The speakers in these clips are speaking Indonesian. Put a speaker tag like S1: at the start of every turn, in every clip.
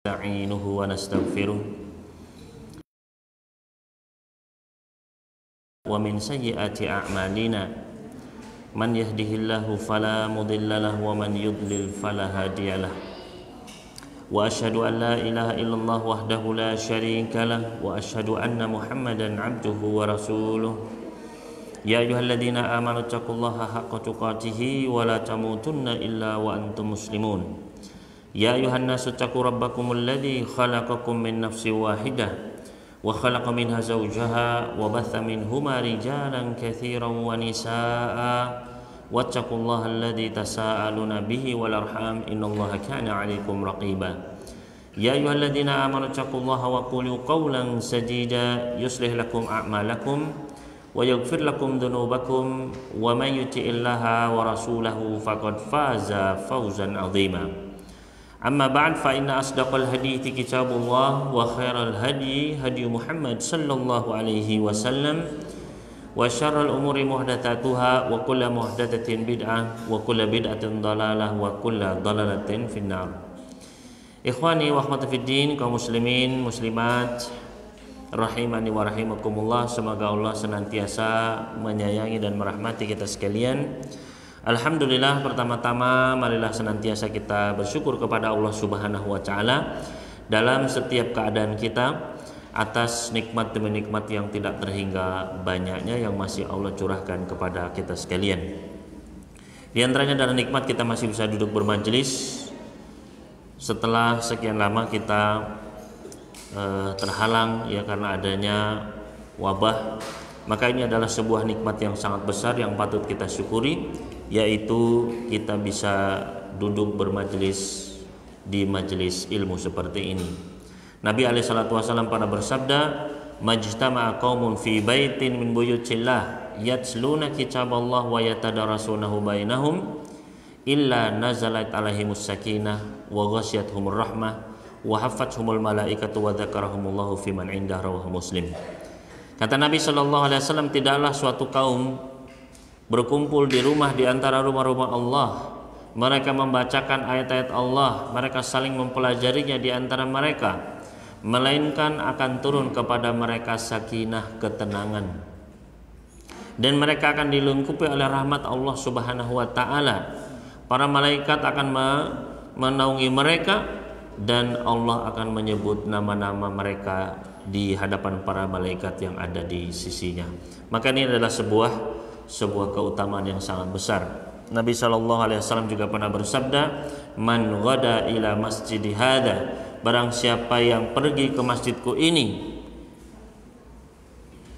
S1: Nasta'inuhu wa nastaghfiruh wa min sayyiati a'malina man yahdihillahu fala mudilla lahu wa man yudlil fala hadiyalah wa asyhadu an la ilaha illallah wahdahu la syarika lah wa asyhadu anna Muhammadan abduhu wa rasuluh ya ayyuhalladzina amanu taqullaha haqqa tuqatih wa la tamutunna illa wa antum muslimun ya ayuhan nasu taqu rabbakumul ladzi khalaqakum min nafsin wahidah wa khalaqa minha zawjaha wa batha minhuma rijalan katsiran wa nisaa'a wattaqullaha alladzi tasaaluna bihi wal arham innallaha kana 'alaikum raqiba ya ayyuhalladzina amanu taqullaha wa qulu qawlan sadida yuslih lakum a'malakum wa yaghfir lakum dhunubakum wa may yuti'illaha wa rasulahu faqad faza fawzan 'azima. Amma ba'd fa inna asdaqal hadithi kitabullah wa khairal hadi hadi Muhammad sallallahu alaihi wasallam wa syarrul umuri muhdatsatuha wa kullu muhdatsatin bid'ah wa kullu bid'atin dhalalah wa kullu dhalalatin finnar. Ikhwani wa akhwati fid din, kaum muslimin muslimat rahimani wa rahimakumullah, semoga Allah senantiasa menyayangi dan merahmati kita sekalian. Alhamdulillah, pertama-tama marilah senantiasa kita bersyukur kepada Allah Subhanahu wa taala dalam setiap keadaan kita atas nikmat demi nikmat yang tidak terhingga banyaknya yang masih Allah curahkan kepada kita sekalian. Di antaranya adalah nikmat kita masih bisa duduk bermajelis setelah sekian lama kita terhalang ya karena adanya wabah. Maka ini adalah sebuah nikmat yang sangat besar yang patut kita syukuri, yaitu kita bisa duduk bermajelis di majelis ilmu seperti ini. Nabi SAW pernah bersabda, majtama'a qaumun fi baitin min buyutillah yatsluna kitaballah wa yatadarasunahu bainahum illa nazalat alaihimus sakinah wa ghasyiyatuhumur rahmah wa haffathumul malaikatu wa dzakarahumullahu fi man indah, rawahu Muslim. Kata Nabi SAW, tidaklah suatu kaum berkumpul di rumah di antara rumah-rumah Allah, mereka membacakan ayat-ayat Allah, mereka saling mempelajarinya di antara mereka, melainkan akan turun kepada mereka sakinah, ketenangan, dan mereka akan dilengkapi oleh rahmat Allah Subhanahu wa taala. Para malaikat akan menaungi mereka dan Allah akan menyebut nama-nama mereka di hadapan para malaikat yang ada di sisinya. Maka ini adalah sebuah keutamaan yang sangat besar. Nabi SAW juga pernah bersabda, man ghada ila masjidi hada, barang siapa yang pergi ke masjidku ini,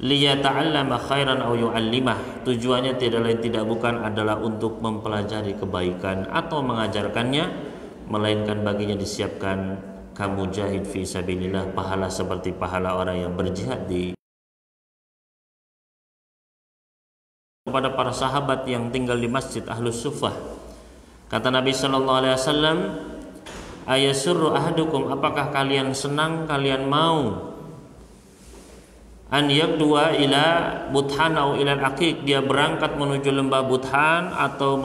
S1: liyata'allama khairan aw yu'allimah, tujuannya tidak lain tidak bukan adalah untuk mempelajari kebaikan atau mengajarkannya, melainkan baginya disiapkan kamu jahid fi sabilillah, pahala seperti pahala orang yang berjihad di. Kepada para sahabat yang tinggal di masjid Ahlus Suffah, kata Nabi SAW, ayasurru ahadukum, apakah kalian senang, kalian mau an yaqdua ila Buthan atau ila Aqiq, dia berangkat menuju lembah Buthan atau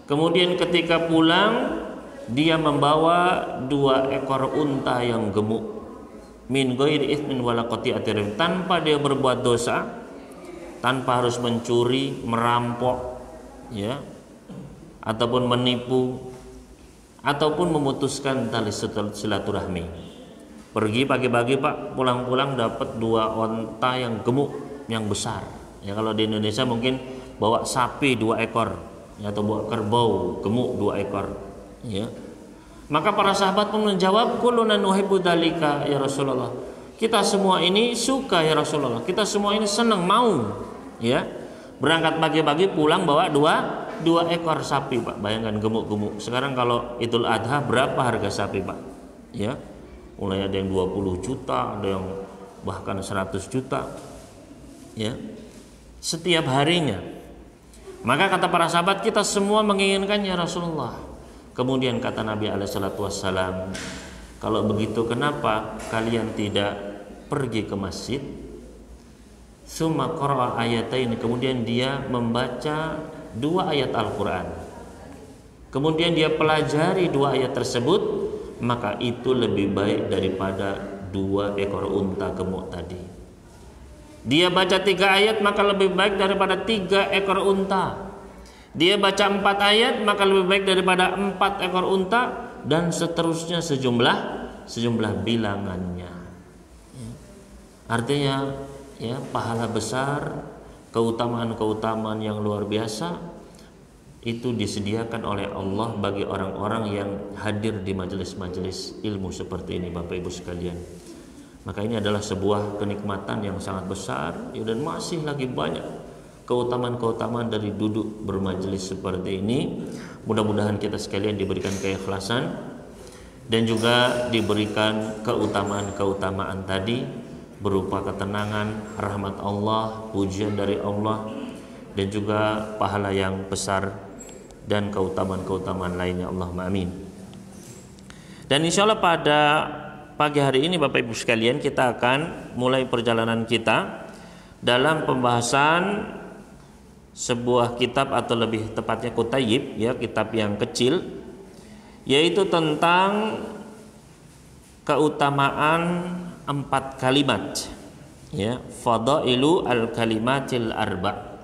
S1: kemudian ketika pulang dia membawa 2 ekor unta yang gemuk, min ghairi itsmin wala qati'atir, tanpa dia berbuat dosa, tanpa harus mencuri, merampok ya, ataupun menipu, ataupun memutuskan tali silaturahmi. Pergi pagi-pagi Pak, pulang-pulang dapat 2 unta yang gemuk, yang besar. Ya kalau di Indonesia mungkin bawa sapi 2 ekor. Ya, atau bawa kerbau gemuk 2 ekor ya. Maka para sahabat pun menjawab, kulluna nuhibbu dzalika ya Rasulullah, kita semua ini suka ya Rasulullah, kita semua ini senang, mau ya. Berangkat pagi-pagi pulang bawa 2 ekor sapi Pak, bayangkan gemuk-gemuk. Sekarang kalau Idul Adha berapa harga sapi Pak ya, mulai ada yang 20 juta, ada yang bahkan 100 juta ya setiap harinya. Maka kata para sahabat, kita semua menginginkannya Rasulullah. Kemudian kata Nabi SAW, kalau begitu kenapa kalian tidak pergi ke masjid? Summa qara'a ayatain, kemudian dia membaca 2 ayat Al-Quran. kemudian dia pelajari 2 ayat tersebut, maka itu lebih baik daripada 2 ekor unta gemuk tadi. Dia baca 3 ayat maka lebih baik daripada 3 ekor unta. Dia baca 4 ayat maka lebih baik daripada 4 ekor unta, dan seterusnya sejumlah bilangannya. Artinya ya, pahala besar, keutamaan-keutamaan yang luar biasa itu disediakan oleh Allah bagi orang-orang yang hadir di majelis-majelis ilmu seperti ini, Bapak Ibu sekalian. Maka ini adalah sebuah kenikmatan yang sangat besar ya, dan masih lagi banyak keutamaan-keutamaan dari duduk bermajelis seperti ini. Mudah-mudahan kita sekalian diberikan keikhlasan dan juga diberikan keutamaan-keutamaan tadi berupa ketenangan, rahmat Allah, pujian dari Allah, dan juga pahala yang besar dan keutamaan-keutamaan lainnya. Allahumma amin. Dan insya Allah pada pagi hari ini Bapak Ibu sekalian, kita akan mulai perjalanan kita dalam pembahasan sebuah kitab, atau lebih tepatnya kutayib ya, kitab yang kecil, yaitu tentang keutamaan 4 kalimat ya, fadailu al-kalimatil arba',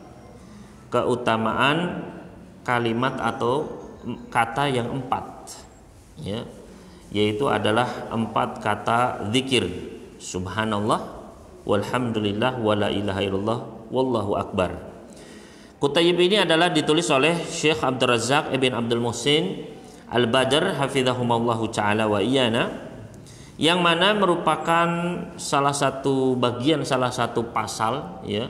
S1: keutamaan kalimat atau kata yang 4 ya, yaitu adalah 4 kata zikir: subhanallah, walhamdulillah, wala ilaha illallah, wallahu akbar. Kutayib ini adalah ditulis oleh Syekh Abdul Razak ibn Abdul Muhsin Al-Badr hafidhahumallahu ta'ala wa iyana, yang mana merupakan salah satu pasal ya,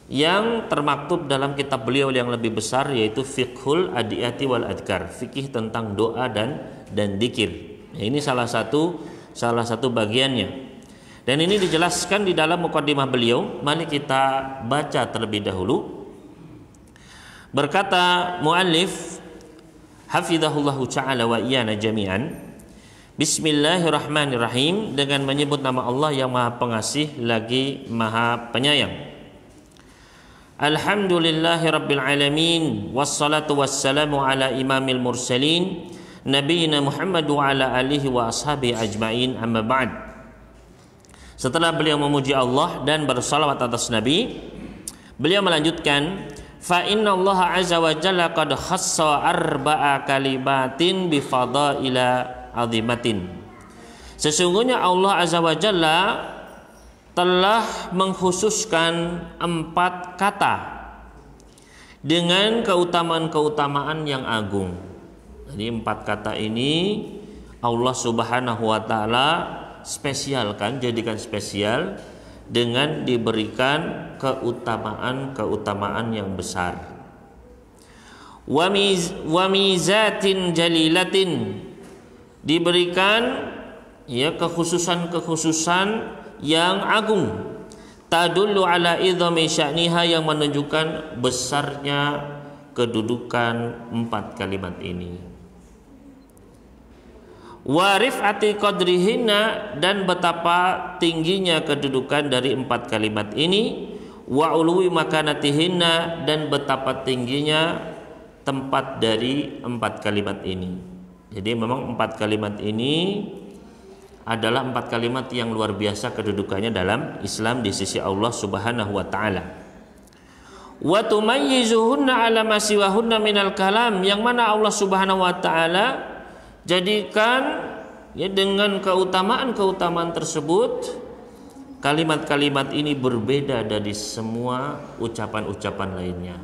S1: yang termaktub dalam kitab beliau yang lebih besar, yaitu Fiqhul Adiyati wal Adhkar, fikih tentang doa dan dzikir. Nah, ini salah satu bagiannya. Dan ini dijelaskan di dalam muqaddimah beliau. Mari kita baca terlebih dahulu. Berkata muallif hafizahullahu ta'ala wa iyana jami'an, bismillahirrahmanirrahim, dengan menyebut nama Allah yang Maha Pengasih lagi Maha Penyayang. Alhamdulillahi rabbil alamin, wassalatu wassalamu ala imamil mursalin, nabiyina Muhammad wa ala alihi wa ashabihi ajma'in, amma ba'd. Setelah beliau memuji Allah dan bersalawat atas Nabi, beliau melanjutkan, fa inna Allah azza wa jalla qad khassa arba'a kalimatin bi fadaila azimatin. Sesungguhnya Allah azza wa jalla telah mengkhususkan 4 kata dengan keutamaan-keutamaan yang agung. Jadi 4 kata ini Allah Subhanahu wa taala spesialkan, jadikan spesial dengan diberikan keutamaan-keutamaan yang besar. Wa mizatin jalilatin, diberikan ya kekhususan-kekhususan yang agung, tadullu ala idhami sya'niha, yang menunjukkan besarnya kedudukan 4 kalimat ini. Wa rif'ati qadrihinna, dan betapa tingginya kedudukan dari 4 kalimat ini. Wa uluwi makanatihinna, dan betapa tingginya tempat dari 4 kalimat ini. Jadi memang 4 kalimat ini adalah 4 kalimat yang luar biasa kedudukannya dalam Islam di sisi Allah Subhanahu wa taala. Wa tumayyizuhunna ala ma siwahunna minal kalam, yang mana Allah Subhanahu wa taala jadikan ya, dengan keutamaan-keutamaan tersebut, kalimat-kalimat ini berbeda dari semua ucapan-ucapan lainnya,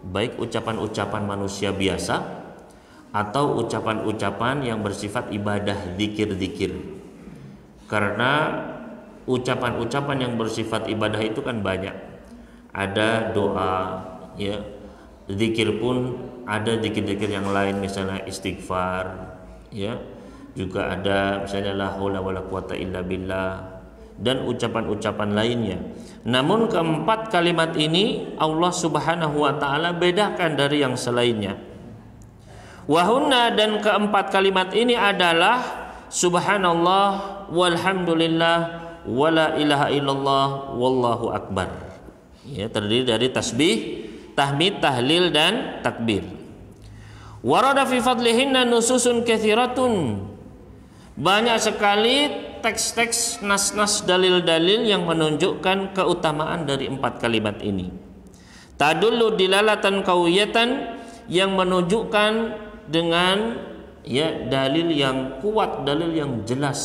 S1: baik ucapan-ucapan manusia biasa atau ucapan-ucapan yang bersifat ibadah, zikir-zikir. Karena ucapan-ucapan yang bersifat ibadah itu kan banyak. Ada doa ya, zikir pun ada zikir-zikir yang lain, misalnya istighfar ya, juga ada misalnya la haula wala quwata illa billah, dan ucapan-ucapan lainnya. Namun 4 kalimat ini Allah Subhanahu wa taala bedakan dari yang selainnya. Wahunna, dan 4 kalimat ini adalah subhanallah, walhamdulillah, wala ilaha illallah, wallahu akbar. Ya, terdiri dari tasbih, tahmid, tahlil, dan takbir. Warada fi fadlihinna nususun katsiratun. Banyak sekali teks-teks, nas-nas, dalil-dalil yang menunjukkan keutamaan dari 4 kalimat ini. Tadullu dilalatan qawiyatan, yang menunjukkan dengan dalil yang kuat, dalil yang jelas.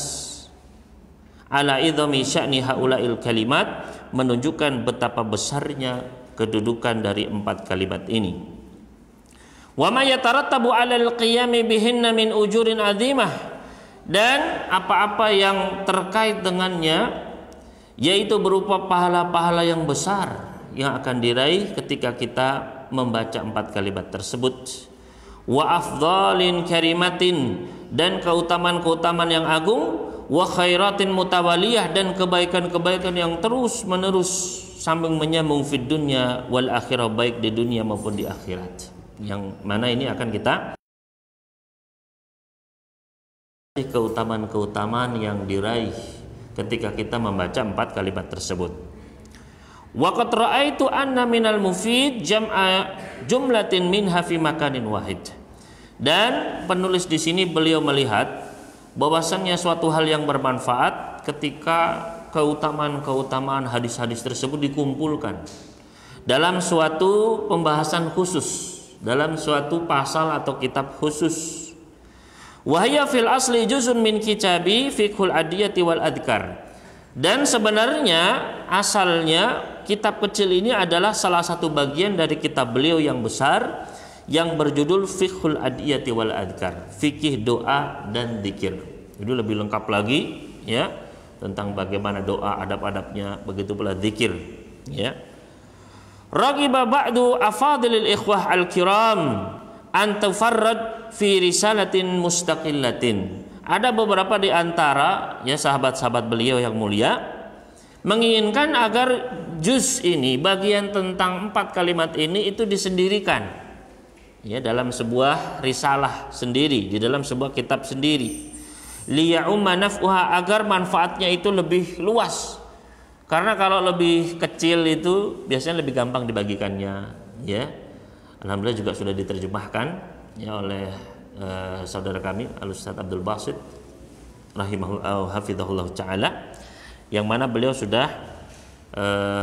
S1: Ala idhami sya'ni haula'il kalimat, menunjukkan betapa besarnya kedudukan dari 4 kalimat ini. Wa ma yatarattabu 'alal qiyami bihinna min ujurin 'azimah, dan apa-apa yang terkait dengannya, yaitu berupa pahala-pahala yang besar yang akan diraih ketika kita membaca 4 kalimat tersebut. Wa afdhalin karimatin, dan keutamaan-keutamaan yang agung. Wa khairatin mutawaliyah, dan kebaikan-kebaikan yang terus menerus sambung menyambung fid dunya wal akhirah, baik di dunia maupun di akhirat. Yang mana ini akan kita keutamaan-keutamaan yang diraih ketika kita membaca 4 kalimat tersebut. Wa qad ra'aitu anna minal mufid jam'a jumlatin minha fi makanin wahid. Dan penulis di sini beliau melihat bahwasannya suatu hal yang bermanfaat ketika keutamaan-keutamaan hadis-hadis tersebut dikumpulkan dalam suatu pembahasan khusus, dalam suatu pasal atau kitab khusus. Wahya fil asli juzun min kitabi fiqhul adiyati wal adkar. Dan sebenarnya asalnya kitab kecil ini adalah salah satu bagian dari kitab beliau yang besar yang berjudul Fiqhul Adiyati wal Adkar, fikih doa dan zikir. Itu lebih lengkap lagi ya tentang bagaimana doa, adab-adabnya, begitu pula zikir ya. Ragiba ba'du afadilil ikhwah al-kiram an tufarrad fi risalatin mustaqillatin. Ada beberapa di antara ya sahabat-sahabat beliau yang mulia menginginkan agar juz ini, bagian tentang 4 kalimat ini itu disendirikan ya dalam sebuah risalah sendiri, di dalam sebuah kitab sendiri. Liya'umma naf'uha, agar manfaatnya itu lebih luas. Karena kalau lebih kecil itu biasanya lebih gampang dibagikannya ya. Alhamdulillah juga sudah diterjemahkan ya oleh saudara kami Al-Ustaz Abdul Basit rahimahullah hafizahullah ta'ala, yang mana beliau sudah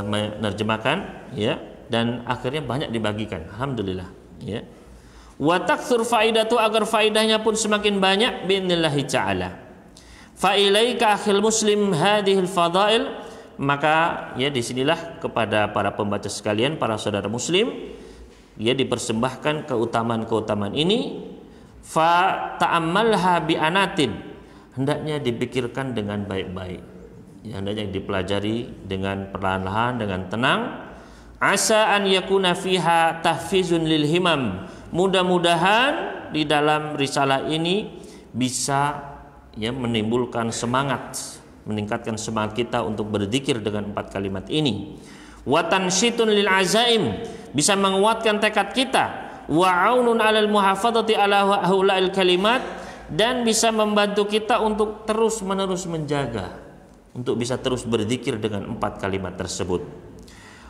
S1: menerjemahkan ya, dan akhirnya banyak dibagikan alhamdulillah ya. Wa taktsur faidatu, agar faidahnya pun semakin banyak bi'nillahi ta'ala. Fa ilaika akhil muslim hadhil fadail, maka ya disinilah kepada para pembaca sekalian, para saudara muslim ya dipersembahkan keutamaan-keutamaan ini. Fa ta'ammalha bi anatin, hendaknya dipikirkan dengan baik-baik ya, hendaknya dipelajari dengan perlahan-lahan, dengan tenang. Asa an yakuna fiha tahfizun lil himam, mudah-mudahan di dalam risalah ini bisa ya menimbulkan semangat, meningkatkan semangat kita untuk berzikir dengan 4 kalimat ini. Wa tansyitun lil azaim, bisa menguatkan tekad kita. Wa aunun 'alal muhafadzati 'ala haula'il kalimat, dan bisa membantu kita untuk terus-menerus menjaga, untuk bisa terus berzikir dengan 4 kalimat tersebut.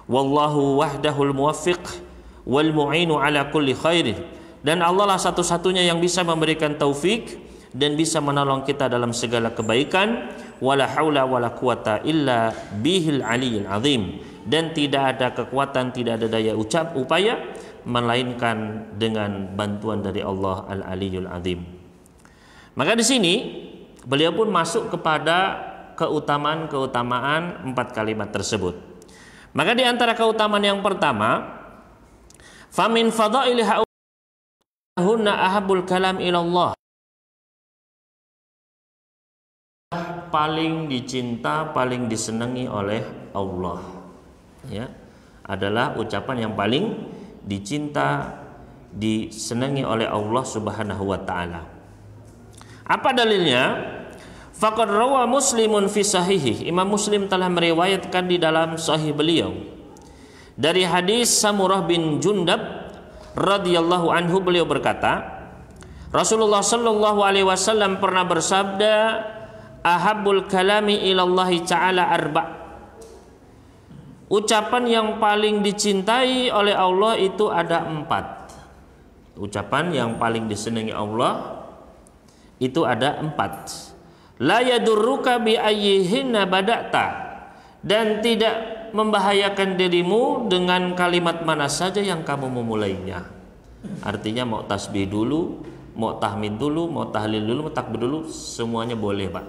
S1: Wallahu wahdahul muwaffiq wal mu'inu 'ala kulli khairin, dan Allah lah satu-satunya yang bisa memberikan taufik dan bisa menolong kita dalam segala kebaikan. Wala haula wala quwata illa bihil aliyil azim, dan tidak ada kekuatan, tidak ada daya upaya melainkan dengan bantuan dari Allah Al-Aliyul Azim. Maka di sini beliau pun masuk kepada keutamaan-keutamaan 4 kalimat tersebut. Maka di antara keutamaan yang pertama, famin fadaili hunna ahabul kalam ilallah, paling dicinta, paling disenangi oleh Allah ya, adalah ucapan yang paling dicinta, disenangi oleh Allah Subhanahu wa taala. Apa dalilnya? Faqad rawa Muslimun fi sahihi, Imam Muslim telah meriwayatkan di dalam sahih beliau dari hadis Samurah bin Jundab radhiyallahu anhu, beliau berkata, Rasulullah sallallahu alaihi wasallam pernah bersabda, ahabbul kalami ilallahi ta'ala arba', ucapan yang paling dicintai oleh Allah itu ada 4. Ucapan yang paling disenangi Allah itu ada 4. La yadurruka bi ayyihinna bada'ta, dan tidak membahayakan dirimu dengan kalimat mana saja yang kamu memulainya. Artinya mau tasbih dulu, mau tahmid dulu, mau tahlil dulu, mau takbir dulu, semuanya boleh, Pak.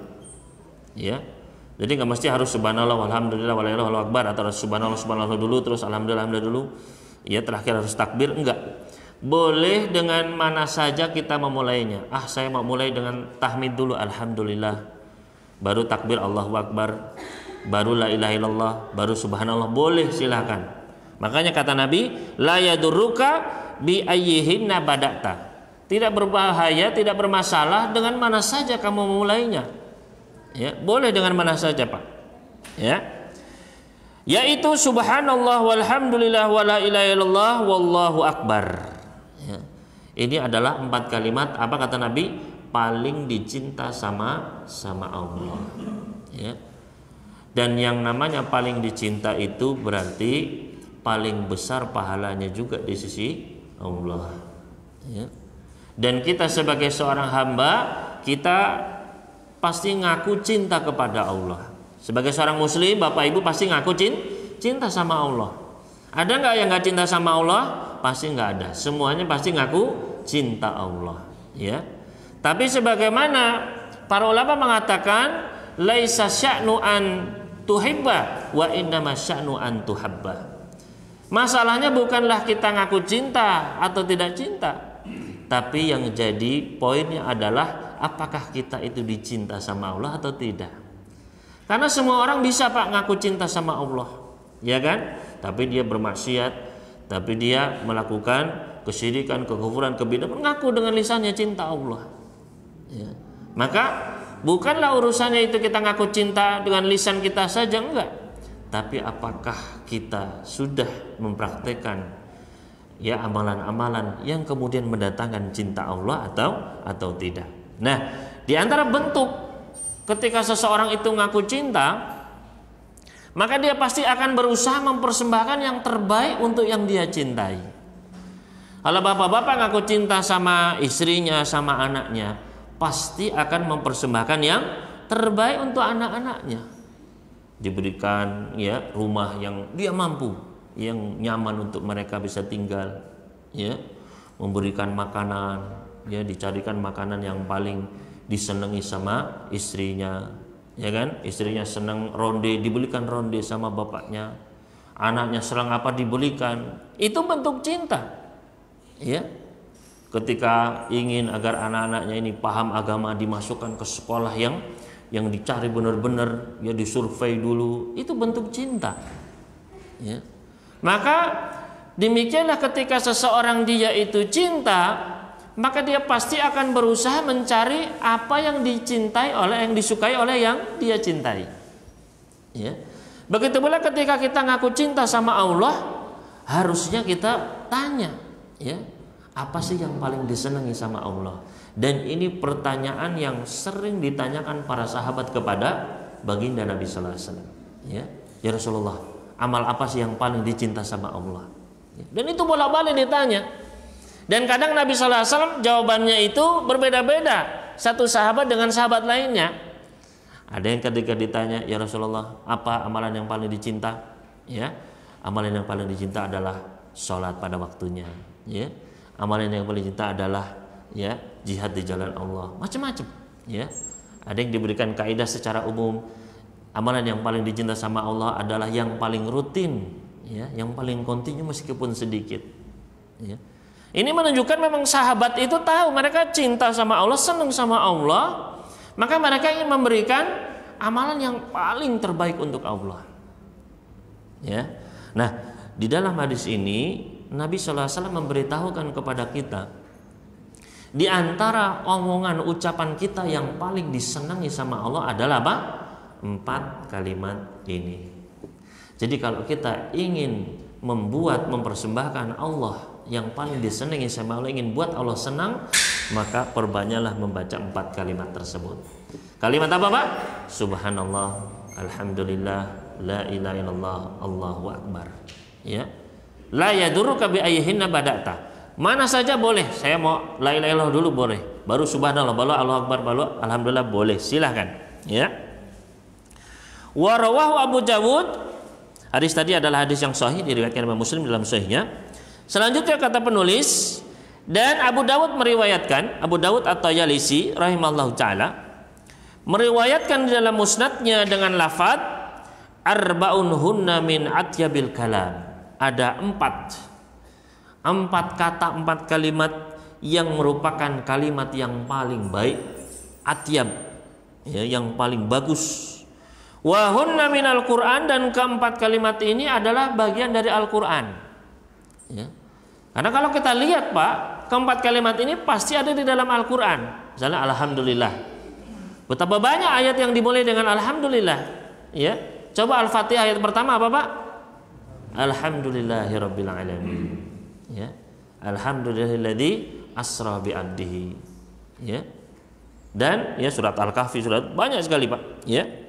S1: Ya. Jadi nggak mesti harus subhanallah walhamdulillah wallahu akbar, atau subhanallah subhanallah dulu terus alhamdulillah dulu. Ya, terakhir harus takbir, enggak. Boleh dengan mana saja kita memulainya. Saya mau mulai dengan tahmid dulu alhamdulillah, baru takbir Allahu akbar, baru la ilaha illallah, baru subhanallah, boleh, silakan. Makanya kata Nabi, la yadurruka bi ayyihinna bada'ta. Tidak berbahaya, tidak bermasalah dengan mana saja kamu memulainya. Ya, boleh dengan mana saja, Pak. Ya. Yaitu subhanallah walhamdulillah wala ilaha illallah wallahu akbar. Ya. Ini adalah 4 kalimat, apa kata Nabi, paling dicinta sama Allah. Ya. Dan yang namanya paling dicinta itu berarti paling besar pahalanya juga di sisi Allah. Ya. Dan kita sebagai seorang hamba, kita pasti ngaku cinta kepada Allah. Sebagai seorang muslim, Bapak Ibu pasti ngaku cinta sama Allah. Ada nggak yang nggak cinta sama Allah? Pasti nggak ada. Semuanya pasti ngaku cinta Allah. Ya. Tapi sebagaimana para ulama mengatakan, laisa sya'nu an tuhibba wa innama sya'nu an tuhabba. Masalahnya bukanlah kita ngaku cinta atau tidak cinta, tapi yang jadi poinnya adalah apakah kita itu dicinta sama Allah atau tidak. Karena semua orang bisa, Pak, ngaku cinta sama Allah, ya kan? Tapi dia bermaksiat, tapi dia melakukan kesyirikan, kekufuran, kebid'ahan, mengaku dengan lisannya cinta Allah. Ya. Maka bukanlah urusannya itu kita ngaku cinta dengan lisan kita saja, enggak. Tapi apakah kita sudah mempraktekkan ya amalan-amalan yang kemudian mendatangkan cinta Allah atau tidak. Nah, di antara bentuk ketika seseorang itu ngaku cinta, maka dia pasti akan berusaha mempersembahkan yang terbaik untuk yang dia cintai. Kalau bapak-bapak ngaku cinta sama istrinya, sama anaknya, pasti akan mempersembahkan yang terbaik untuk anak-anaknya. Diberikan ya rumah yang dia mampu, yang nyaman untuk mereka bisa tinggal, ya, memberikan makanan, ya, dicarikan makanan yang paling disenangi sama istrinya, ya kan? Istrinya senang ronde, dibelikan ronde sama bapaknya. Anaknya senang apa, dibelikan. Itu bentuk cinta. Ya. Ketika ingin agar anak-anaknya ini paham agama, dimasukkan ke sekolah yang dicari benar-benar, ya, disurvei dulu. Itu bentuk cinta. Ya. Maka demikianlah ketika seseorang dia itu cinta, maka dia pasti akan berusaha mencari apa yang dicintai oleh, yang disukai oleh yang dia cintai. Ya. Begitu pula ketika kita ngaku cinta sama Allah, harusnya kita tanya, ya, apa sih yang paling disenangi sama Allah? Dan ini pertanyaan yang sering ditanyakan para sahabat kepada baginda Nabi Sallallahu Alaihi Wasallam. Ya Rasulullah, amal apa sih yang paling dicinta sama Allah? Ya. Dan itu bolak-balik ditanya. Dan kadang Nabi Sallallahu Alaihi Wasallam jawabannya itu berbeda-beda, satu sahabat dengan sahabat lainnya. Ada yang ketika ditanya, ya Rasulullah, apa amalan yang paling dicinta? Ya, amalan yang paling dicinta adalah sholat pada waktunya. Ya, amalan yang paling dicinta adalah ya jihad di jalan Allah. Macam-macam. Ya, ada yang diberikan kaidah secara umum, amalan yang paling dicinta sama Allah adalah yang paling rutin, ya, yang paling kontinu meskipun sedikit. Ya. Ini menunjukkan memang sahabat itu tahu mereka cinta sama Allah, senang sama Allah, maka mereka ingin memberikan amalan yang paling terbaik untuk Allah. Ya. Nah, di dalam hadis ini Nabi Sallallahu Alaihi Wasallam memberitahukan kepada kita, di antara omongan ucapan kita yang paling disenangi sama Allah adalah apa? 4 kalimat ini. Jadi kalau kita ingin mempersembahkan Allah yang paling disenangi sama Allah, ingin buat Allah senang, maka perbanyaklah membaca 4 kalimat tersebut. Kalimat apa, Pak? Subhanallah, alhamdulillah, la ilaha illallah, Allahu akbar. Ya. La yadurruka bi ayyihinna bada'ta. Mana saja boleh. Saya mau la ilaha illallah dulu boleh. Baru subhanallah, baru Allahu akbar, baru alhamdulillah boleh. Silahkan. Ya. Wa rawahu Abu Dawud. Hadis tadi adalah hadis yang sahih diriwayatkan oleh Muslim dalam sahihnya. Selanjutnya kata penulis, dan Abu Dawud meriwayatkan, Abu Dawud At-Tayalisi rahimahullahu taala meriwayatkan di dalam musnadnya dengan lafaz arba'un hunna min atyabil kalam. Ada empat kata, 4 kalimat yang merupakan kalimat yang paling baik, atyab, ya, yang paling bagus. Wa hunna minal Qur'an, dan keempat kalimat ini adalah bagian dari Al-Qur'an. Ya. Karena kalau kita lihat Pak, keempat kalimat ini pasti ada di dalam Al-Qur'an. Misalnya alhamdulillah. Betapa banyak ayat yang dimulai dengan alhamdulillah. Ya. Coba Al-Fatihah ayat pertama apa Pak? Alhamdulillahirabbil alamin. Ya. Alhamdulillahilladzi asra bi 'abdihi. Ya. Dan ya surat Al-Kahfi, surat banyak sekali Pak. Ya.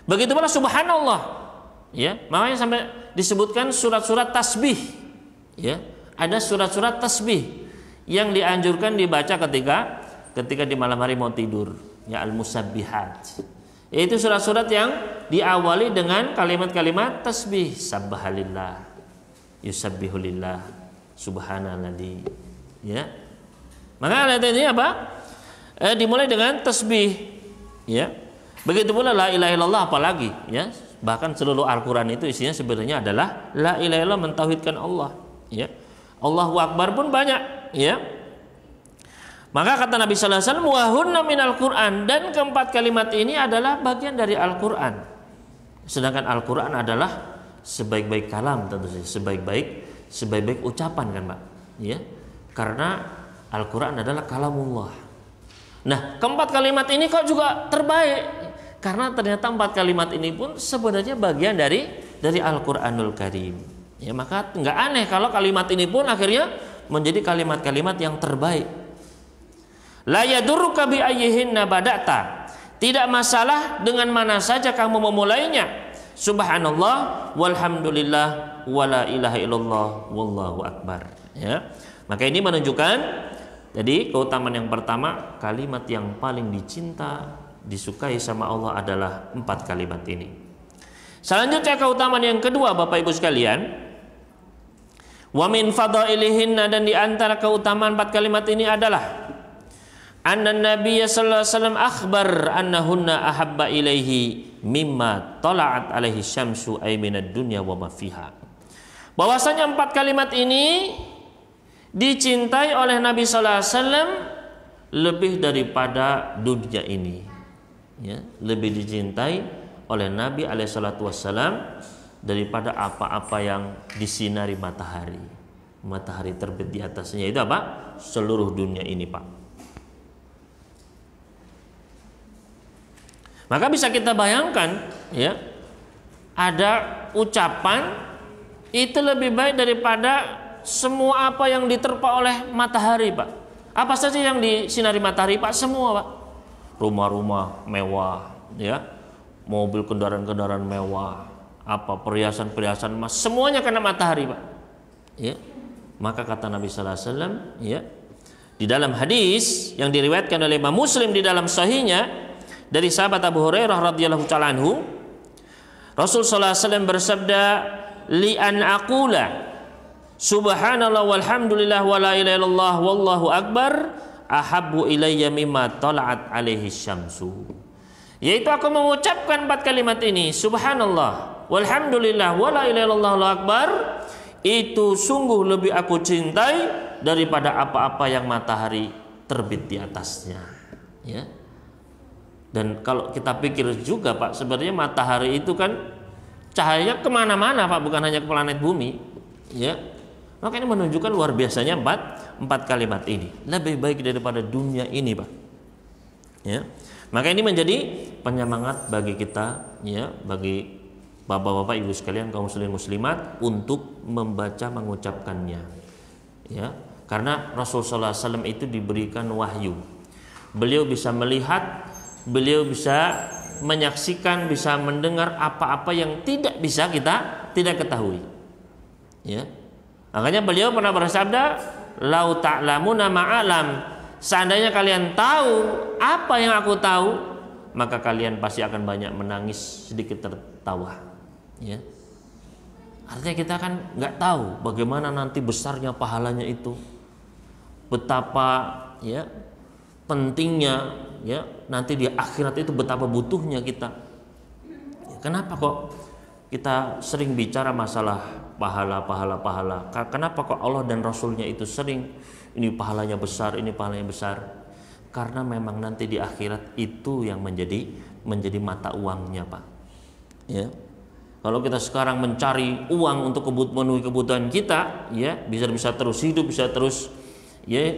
S1: Begitu pula subhanallah. Ya, makanya sampai disebutkan surat-surat tasbih. Ya, ada surat-surat tasbih yang dianjurkan dibaca ketika di malam hari mau tidur, ya, al-musabbihat. Yaitu surat-surat yang diawali dengan kalimat-kalimat tasbih, sabbahalillah, yusabbihulillah, subhanalladzi. Ya. Maka ayat ini apa? Dimulai dengan tasbih. Ya. Begitu pula la ilaha illallah, apalagi, ya. Bahkan seluruh Al-Qur'an itu isinya sebenarnya adalah la ilaha illallah, mentauhidkan Allah, ya. Allahu akbar pun banyak, ya. Maka kata Nabi sallallahu alaihi wasallam wa hunna minal Qur'an, dan keempat kalimat ini adalah bagian dari Al-Qur'an. Sedangkan Al-Qur'an adalah sebaik-baik kalam, tentu saja, sebaik-baik ucapan kan, Pak, ya. Karena Al-Qur'an adalah kalamullah. Nah, keempat kalimat ini kok juga terbaik, karena ternyata 4 kalimat ini pun sebenarnya bagian dari Al-Qur'anul Karim. Ya, maka nggak aneh kalau kalimat ini pun akhirnya menjadi kalimat-kalimat yang terbaik. La yadurruka bi ayyihinna bada'ta. Tidak masalah dengan mana saja kamu memulainya. Subhanallah walhamdulillah wala ilaha illallah wallahu akbar. Ya. Maka ini menunjukkan jadi keutamaan yang pertama, kalimat yang paling dicinta, disukai sama Allah adalah 4 kalimat ini. Selanjutnya keutamaan yang kedua Bapak Ibu sekalian, wa min fadailihinna, dan di antara keutamaan 4 kalimat ini adalah anna Nabiy sallallahu alaihi wasallam akhbar annahunna ahabba ilaihi mimma tala'at alaihi syamsu ay minad dunya wa ma fiha. Bahwasanya 4 kalimat ini dicintai oleh Nabi sallallahu alaihi wasallam lebih daripada dunia ini. Ya, lebih dicintai oleh Nabi alaihi salatu wasallam daripada apa-apa yang disinari matahari. Matahari terbit di atasnya itu apa? Seluruh dunia ini, Pak. Maka bisa kita bayangkan, ya, ada ucapan itu lebih baik daripada semua apa yang diterpa oleh matahari, Pak. Apa saja yang disinari matahari, Pak? Semua, Pak. Rumah-rumah mewah, ya, mobil, kendaraan-kendaraan mewah, apa perhiasan-perhiasan emas, semuanya kena matahari, Pak. Ya. Maka kata Nabi sallallahu alaihi wasallam, ya, di dalam hadis yang diriwayatkan oleh Imam Muslim di dalam sahihnya dari sahabat Abu Hurairah radhiyallahu ta'ala anhu, Rasul sallallahu alaihi wasallam bersabda, li an aqula subhanallah walhamdulillah wa la ilaha illallah wallahu akbar ahabbu ilayya mimma tala'at alaihi syamsu. Yaitu aku mengucapkan 4 kalimat ini, subhanallah walhamdulillah wa la ilaha illallah wallahu akbar, itu sungguh lebih aku cintai daripada apa-apa yang matahari terbit di atasnya. Ya. Dan kalau kita pikir juga, Pak, sebenarnya matahari itu kan cahayanya kemana-mana, Pak, bukan hanya ke planet bumi. Ya. Maka ini menunjukkan luar biasanya 4 kalimat ini lebih baik daripada dunia ini, Pak. Ya. Maka ini menjadi penyemangat bagi kita, ya, bagi bapak-bapak, ibu sekalian, kaum muslimin muslimat untuk membaca, mengucapkannya. Ya. Karena Rasulullah SAW itu diberikan wahyu. Beliau bisa melihat, beliau bisa menyaksikan, bisa mendengar apa-apa yang tidak bisa kita tidak ketahui. Ya. Makanya beliau pernah bersabda, "Lau ta'lamuna ma'alam." Seandainya kalian tahu apa yang aku tahu, maka kalian pasti akan banyak menangis, sedikit tertawa. Ya. Artinya kita kan nggak tahu bagaimana nanti besarnya pahalanya itu, betapa ya pentingnya ya nanti di akhirat itu, betapa butuhnya kita. Ya, kenapa kok kita sering bicara masalah pahala? Kenapa kok Allah dan Rasulnya itu sering ini pahalanya besar, ini pahalanya besar? Karena memang nanti di akhirat itu yang menjadi mata uangnya, Pak. Ya. Kalau kita sekarang mencari uang untuk memenuhi kebutuhan kita, ya bisa terus hidup, bisa terus ya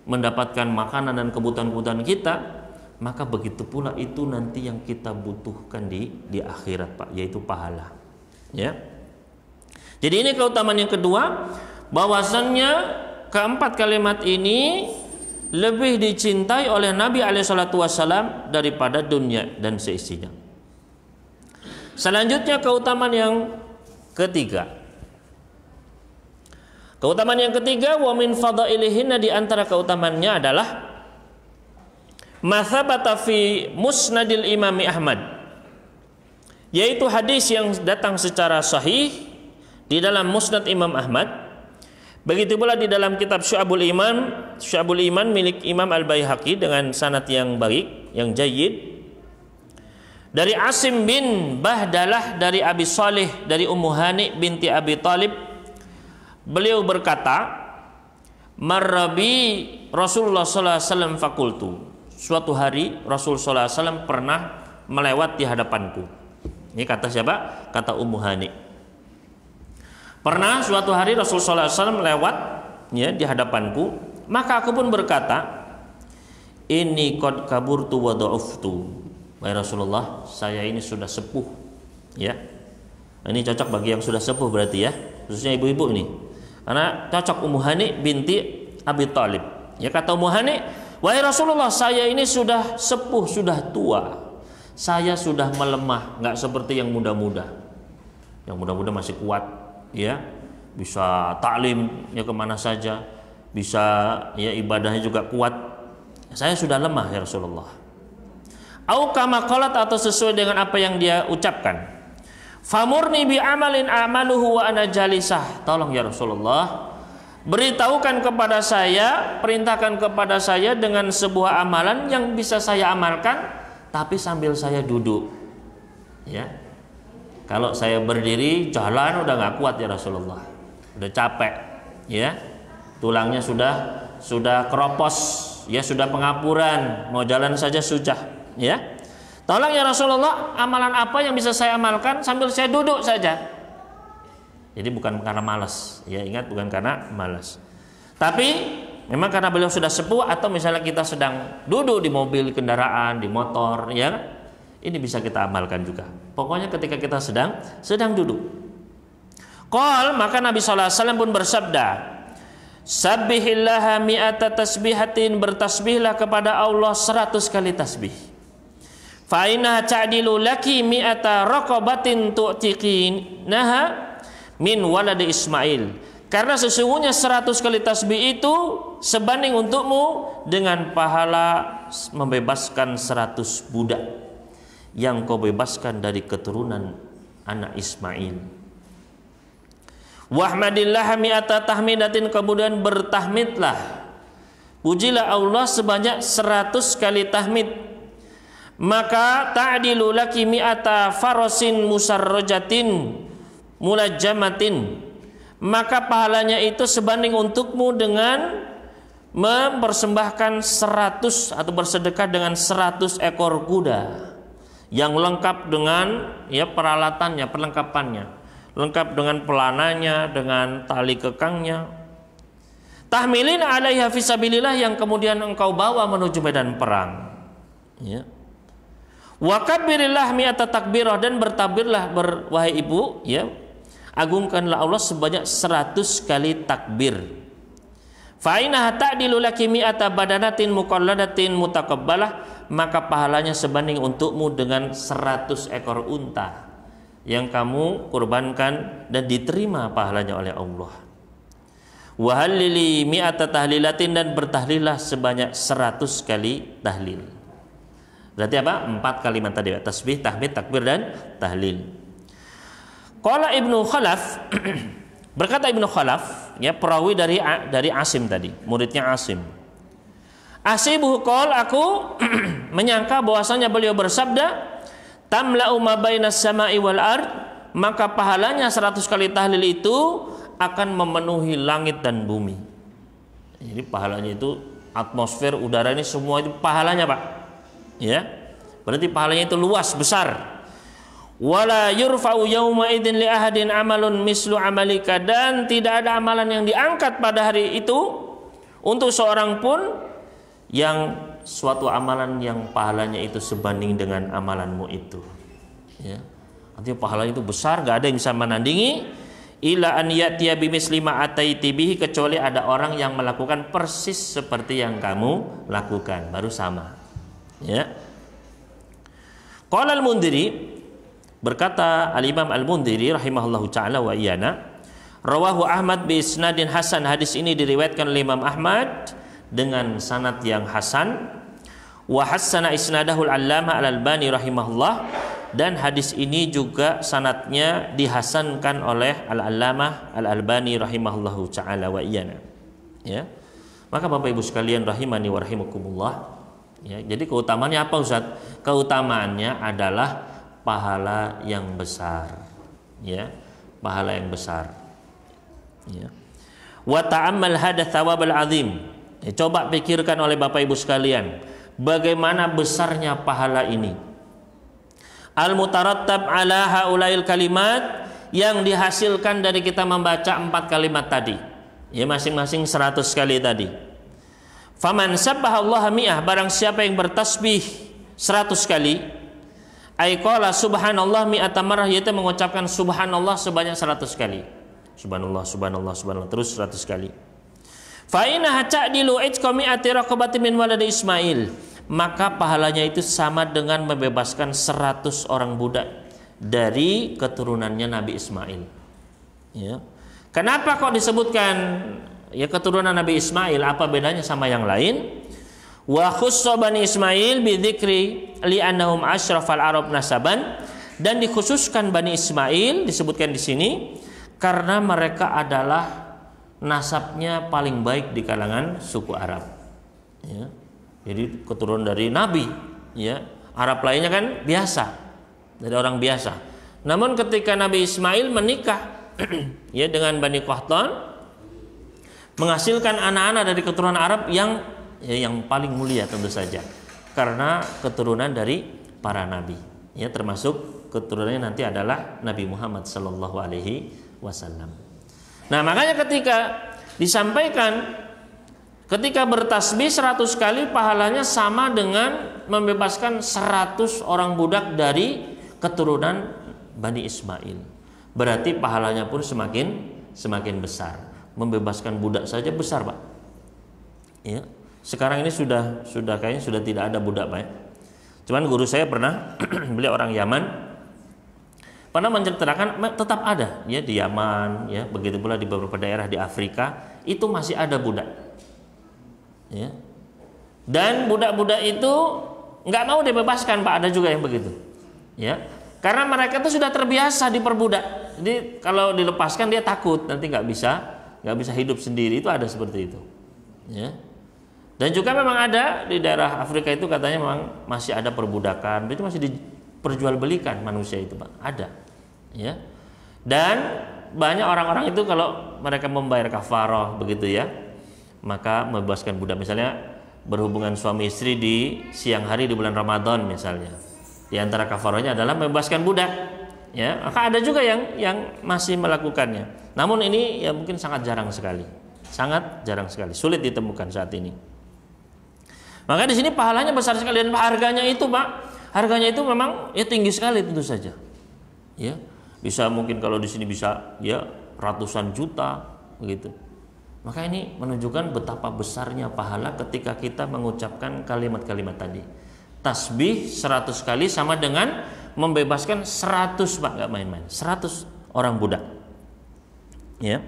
S1: mendapatkan makanan dan kebutuhan-kebutuhan kita, maka begitu pula itu nanti yang kita butuhkan di akhirat, Pak, yaitu pahala. Ya. Jadi ini keutamaan yang kedua, bahwasannya keempat kalimat ini lebih dicintai oleh Nabi SAW daripada dunia dan seisinya. Selanjutnya keutamaan yang ketiga. Keutamaan yang ketiga, wa min fadailihinna, di antara keutamaannya adalah mathabata fi musnadil Imam Ahmad, yaitu hadis yang datang secara sahih di dalam musnad Imam Ahmad. Begitu pula di dalam kitab Syu'abul Iman milik Imam Al-Baihaqi dengan sanad yang baik, yang jayyid, dari Asim bin Bahdalah dari Abi Salih dari Ummu Hani binti Abi Talib. Beliau berkata, "Marrabi Rasulullah sallallahu alaihi wasallam fakultu." Suatu hari Rasul sallallahu alaihi wasallam pernah melewat di hadapanku. Ini kata siapa? Kata Ummu Hani. Pernah suatu hari Rasul sallallahu alaihi wasallam lewat ya di hadapanku, maka aku pun berkata, "Inni qad kaburtu wa dha'uftu." Wahai Rasulullah, saya ini sudah sepuh. Ya. Ini cocok bagi yang sudah sepuh berarti ya, khususnya ibu-ibu ini. Karena cocok Ummu Hani binti Abi Talib. Ya, kata Ummu Hani, "Wahai Rasulullah, saya ini sudah sepuh, sudah tua. Saya sudah melemah, nggak seperti yang muda-muda. Yang muda-muda masih kuat, ya, bisa taklim ya kemana saja, bisa ya ibadahnya juga kuat. Saya sudah lemah ya Rasulullah." Au kama qalat, atau sesuai dengan apa yang dia ucapkan. Famurni bi amalin amaluhu wa ana jalisah. Tolong ya Rasulullah, beritahukan kepada saya, perintahkan kepada saya dengan sebuah amalan yang bisa saya amalkan tapi sambil saya duduk. Ya. Kalau saya berdiri jalan udah nggak kuat ya Rasulullah. Udah capek, ya. Tulangnya sudah keropos, ya sudah pengapuran, mau jalan saja susah. Ya, tolong ya Rasulullah, amalan apa yang bisa saya amalkan sambil saya duduk saja? Jadi bukan karena malas, ya ingat, bukan karena malas. Tapi memang karena beliau sudah sepuh, atau misalnya kita sedang duduk di mobil, kendaraan, di motor, ya, ini bisa kita amalkan juga. Pokoknya ketika kita sedang duduk. Qal, maka Nabi SAW pun bersabda, "Sabbihillaha mi'ata tasbihatin." Bertasbihlah kepada Allah 100 kali tasbih. Fa inna ta'dilu laki mi'ata raqabatin tu'tiqinaha min waladi Ismail. Karena sesungguhnya 100 kali tasbih itu sebanding untukmu dengan pahala membebaskan 100 budak yang kau bebaskan dari keturunan anak Ismail. Wahmadillah mi'ata tahmidatin, kemudian bertahmidlah, pujilah Allah sebanyak 100 kali tahmid. Maka ta'dilu laki mi'ata farasin musarrajatin mulajjamatin, maka pahalanya itu sebanding untukmu dengan mempersembahkan 100 atau bersedekah dengan 100 ekor kuda yang lengkap dengan ya peralatannya, perlengkapannya, lengkap dengan pelananya, dengan tali kekangnya. Tahmilin alaiha fisabilillah, yang kemudian engkau bawa menuju medan perang. Ya. Wa kabbirillah mi'ata takbirah, dan bertakbirlah wahai ibu, ya, agungkanlah Allah sebanyak 100 kali takbir. Fa innaha ta'dilu laki mi'ata badanatin muqalladatin mutakabbalah, maka pahalanya sebanding untukmu dengan 100 ekor unta yang kamu kurbankan dan diterima pahalanya oleh Allah. Wa hallili mi'ata tahlilatin, dan bertahlillah sebanyak 100 kali tahlil. Berarti apa? 4 kalimat tadi, tasbih, tahmid, takbir, dan tahlil. Qala Ibnu Khalaf berkata Ibnu Khalaf, ya, perawi dari Asim tadi, muridnya Asim. Asibuhu qol, aku menyangka bahwasanya beliau bersabda, tamla'u ma bainas sama'i wal ard, maka pahalanya 100 kali tahlil itu akan memenuhi langit dan bumi. Jadi pahalanya itu atmosfer, udara ini semua itu pahalanya, Pak. Ya. Berarti pahalanya itu luas, besar. Wala yurfa'u yauma idzin li ahadin amalun mislu amalika, dan tidak ada amalan yang diangkat pada hari itu untuk seorang pun yang suatu amalan yang pahalanya itu sebanding dengan amalanmu itu. Ya. Artinya pahalanya itu besar, gak ada yang bisa menandingi. Ila an ya'tiya bimisli ma ataiti bihi, kecuali ada orang yang melakukan persis seperti yang kamu lakukan, baru sama. Ya. Qala al-Mundhiri, berkata al-Imam al-Mundhiri rahimahullahu ta'ala wa iyana, rawahu Ahmad bi isnadin hasan, hadis ini diriwayatkan oleh Imam Ahmad dengan sanad yang hasan. Wa hassana isnadahu al-Allamah al-Albani rahimahullah, dan hadis ini juga sanadnya dihasankan oleh Al-Allamah Al-Albani rahimahullahu ta'ala wa iyana. Ya. Maka Bapak Ibu sekalian rahimani wa rahimakumullah, ya, jadi keutamaannya apa, Ustaz? Keutamaannya adalah pahala yang besar, ya, pahala yang besar. Ya. Wa ta'ammal hadha thawabal azim. Ya, coba pikirkan oleh Bapak Ibu sekalian, bagaimana besarnya pahala ini. Al-mutarattab ala haulail kalimat, yang dihasilkan dari kita membaca 4 kalimat tadi, ya, masing-masing 100 kali tadi. Faman sabbahallaha mi'ah, barang siapa yang bertasbih 100 kali, ay qala subhanallah mi'ata marrah, yaitu mengucapkan subhanallah sebanyak 100 kali. Subhanallah, subhanallah, subhanallah, terus 100 kali. Fa inna ta'dilu itqa mi'ati raqabatin min waladi Ismail, maka pahalanya itu sama dengan membebaskan 100 orang budak dari keturunannya Nabi Ismail. Ya. Kenapa kok disebutkan ya keturunan Nabi Ismail? Apa bedanya sama yang lain? Wa khussa bani Ismail bi dzikri li annahum asyrafal arab nasaban, dan dikhususkan Bani Ismail disebutkan di sini karena mereka adalah nasabnya paling baik di kalangan suku Arab. Ya. Jadi keturunan dari Nabi, ya. Arab lainnya kan biasa, dari orang biasa. Namun ketika Nabi Ismail menikah ya dengan Bani Qahtan, menghasilkan anak-anak dari keturunan Arab yang paling mulia tentu saja, karena keturunan dari para nabi. Ya, termasuk keturunannya nanti adalah Nabi Muhammad sallallahu alaihi wasallam. Nah, makanya ketika disampaikan, ketika bertasbih 100 kali pahalanya sama dengan membebaskan 100 orang budak dari keturunan Bani Ismail. Berarti pahalanya pun semakin besar. Membebaskan budak saja besar, Pak. Ya. Sekarang ini sudah kayaknya sudah tidak ada budak, Pak. Cuman guru saya pernah beliau orang Yaman, pernah menceritakan tetap ada ya di Yaman, ya, begitu pula di beberapa daerah di Afrika itu masih ada budak. Ya. Dan budak-budak itu nggak mau dibebaskan, Pak, ada juga yang begitu. Ya. Karena mereka itu sudah terbiasa diperbudak. Jadi kalau dilepaskan dia takut nanti nggak bisa hidup sendiri, itu ada seperti itu. Ya. Dan juga memang ada di daerah Afrika itu katanya memang masih ada perbudakan, itu masih diperjualbelikan manusia itu, Pak. Ada. Ya. Dan banyak orang-orang itu kalau mereka membayar kafarah begitu ya, maka membebaskan budak. Misalnya berhubungan suami istri di siang hari di bulan Ramadan misalnya, di antara kafarahnya adalah membebaskan budak, ya, maka ada juga yang masih melakukannya. Namun ini ya mungkin sangat jarang sekali, sulit ditemukan saat ini. Maka di sini pahalanya besar sekali, dan harganya itu, Pak, harganya itu memang ya tinggi sekali tentu saja, ya, bisa mungkin kalau di sini bisa ya ratusan juta begitu. Maka ini menunjukkan betapa besarnya pahala ketika kita mengucapkan kalimat-kalimat tadi. Tasbih 100 kali sama dengan membebaskan 100, Pak, nggak main-main, 100 orang budak. Ya.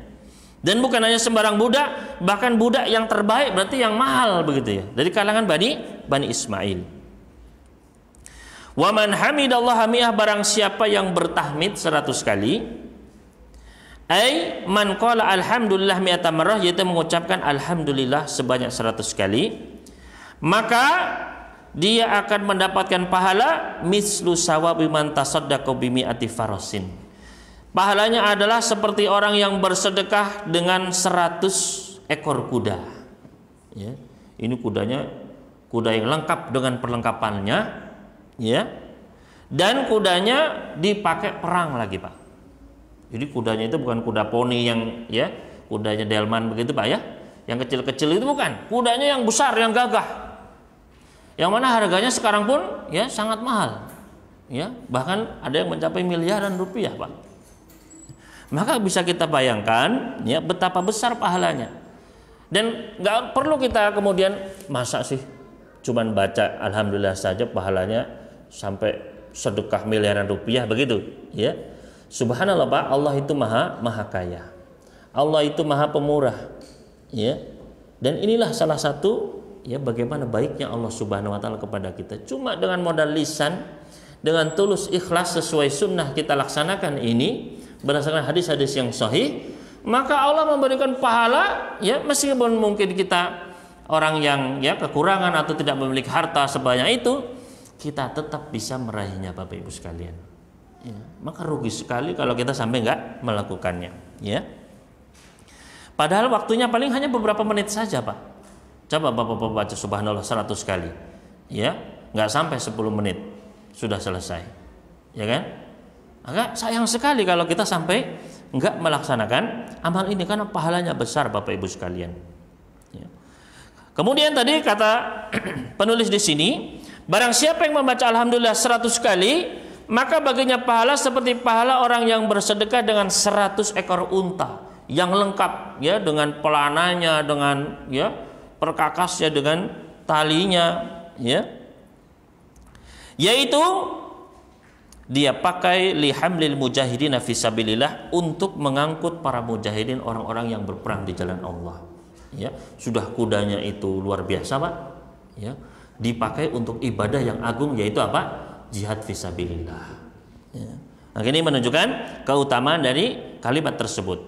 S1: Dan bukan hanya sembarang budak, bahkan budak yang terbaik, berarti yang mahal begitu ya. Dari kalangan Bani Ismail. Wa man hamidallaha mi'ah, barang siapa yang bertahmid 100 kali. Ai man qala alhamdulillah mi'ata marrah, yaitu mengucapkan alhamdulillah sebanyak 100 kali. Maka dia akan mendapatkan pahala mislu sawabi man tasaddaqa bi mi'ati farasin. Pahalanya adalah seperti orang yang bersedekah dengan 100 ekor kuda. Ya, ini kuda yang lengkap dengan perlengkapannya, ya. Dan kudanya dipakai perang lagi, Pak. Jadi kudanya itu bukan kuda poni yang ya, kudanya delman begitu, Pak ya. Yang kecil-kecil itu bukan. Kudanya yang besar, yang gagah. Yang mana harganya sekarang pun ya sangat mahal. Ya, bahkan ada yang mencapai miliaran rupiah, Pak. Maka bisa kita bayangkan ya betapa besar pahalanya. Dan nggak perlu kita kemudian masa sih cuman baca alhamdulillah saja pahalanya sampai sedekah miliaran rupiah begitu ya. Subhanallah, Pak, Allah itu maha kaya. Allah itu maha pemurah ya. Dan inilah salah satu ya bagaimana baiknya Allah Subhanahu wa taala kepada kita. Cuma dengan modal lisan, dengan tulus ikhlas sesuai sunnah kita laksanakan ini berdasarkan hadis-hadis yang sahih, maka Allah memberikan pahala ya, meskipun mungkin kita orang yang ya kekurangan atau tidak memiliki harta sebanyak itu, kita tetap bisa meraihnya, Bapak Ibu sekalian ya. Maka rugi sekali kalau kita sampai nggak melakukannya ya. Padahal waktunya paling hanya beberapa menit saja, Pak. Coba Bapak baca subhanallah 100 kali ya, nggak sampai 10 menit sudah selesai ya kan. Maka sayang sekali kalau kita sampai enggak melaksanakan amal ini karena pahalanya besar, Bapak Ibu sekalian. Ya. Kemudian tadi kata penulis di sini, barang siapa yang membaca alhamdulillah 100 kali, maka baginya pahala seperti pahala orang yang bersedekah dengan 100 ekor unta yang lengkap ya, dengan pelananya, dengan ya perkakasnya, dengan talinya ya. Yaitu dia pakai lihamlil mujahidin fisabilillah, untuk mengangkut para mujahidin, orang-orang yang berperang di jalan Allah. Ya, sudah kudanya itu luar biasa, Pak. Ya, dipakai untuk ibadah yang agung, yaitu apa? Jihad fisabilillah. Ya. Nah, ini menunjukkan keutamaan dari kalimat tersebut.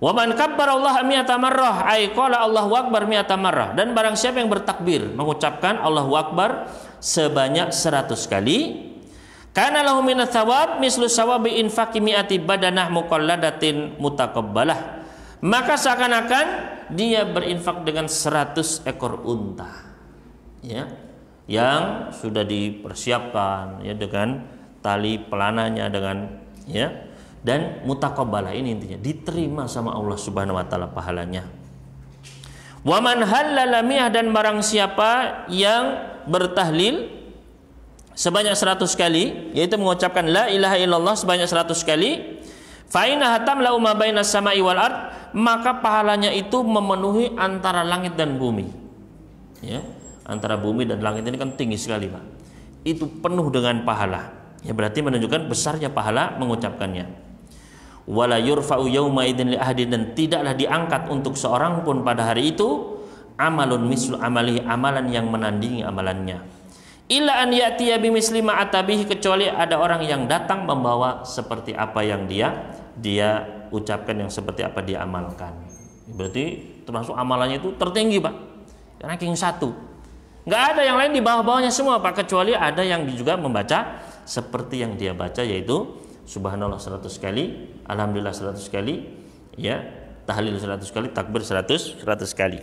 S1: Wa man kabbara Allah mi'ata marrah, ay qala Allahu akbar mi'ata marrah. Dan barang siapa yang bertakbir, mengucapkan Allahu akbar sebanyak 100 kali, kana lahu minats tsawab mislu sawabi infaqi mi'ati badanah muqalladatin mutaqabbalah. Maka seakan-akan dia berinfak dengan 100 ekor unta. Ya, yang sudah dipersiapkan ya dengan tali pelananya, dengan ya, dan mutaqabbalah, ini intinya diterima sama Allah Subhanahu wa taala pahalanya. Wa man halala mi'ah, dan barang siapa yang bertahlil sebanyak 100 kali, yaitu mengucapkan la ilaha illallah sebanyak 100 kali, fa inna tamla'u ma bainas sama'i wal ard, maka pahalanya itu memenuhi antara langit dan bumi. Ya, antara bumi dan langit ini kan tinggi sekali, Pak. Itu penuh dengan pahala. Ya, berarti menunjukkan besarnya pahala mengucapkannya. Wala yurfa'u yauma idzin li ahadin, dan tidaklah diangkat untuk seorang pun pada hari itu amalun mislu amalihi, amalan yang menandingi amalannya. Illa an ya'tiya bimisli ma atabihi, kecuali ada orang yang datang membawa seperti apa yang dia ucapkan, yang seperti apa dia amalkan. Berarti termasuk amalannya itu tertinggi, Pak. Ranking 1. Nggak ada yang lain di bawah-bawahnya semua, Pak, kecuali ada yang juga membaca seperti yang dia baca, yaitu subhanallah 100 kali, alhamdulillah 100 kali, ya, tahlil 100 kali, takbir 100 kali.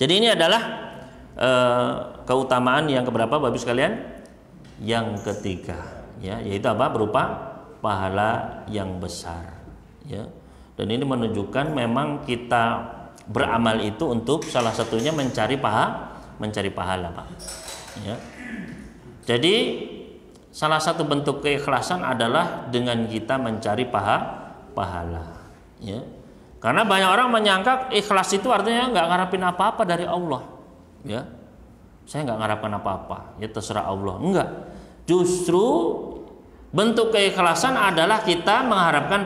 S1: Jadi ini adalah keutamaan yang keberapa, Bapak sekalian? Yang ketiga, ya, yaitu apa? Berupa pahala yang besar, ya. Dan ini menunjukkan memang kita beramal itu untuk salah satunya mencari pahala, Pak. Ya. Jadi salah satu bentuk keikhlasan adalah dengan kita mencari pahala, ya. Karena banyak orang menyangka ikhlas itu artinya nggak ngarepin apa-apa dari Allah. Ya, saya nggak mengharapkan apa-apa, ya terserah Allah. Enggak, justru bentuk keikhlasan adalah kita mengharapkan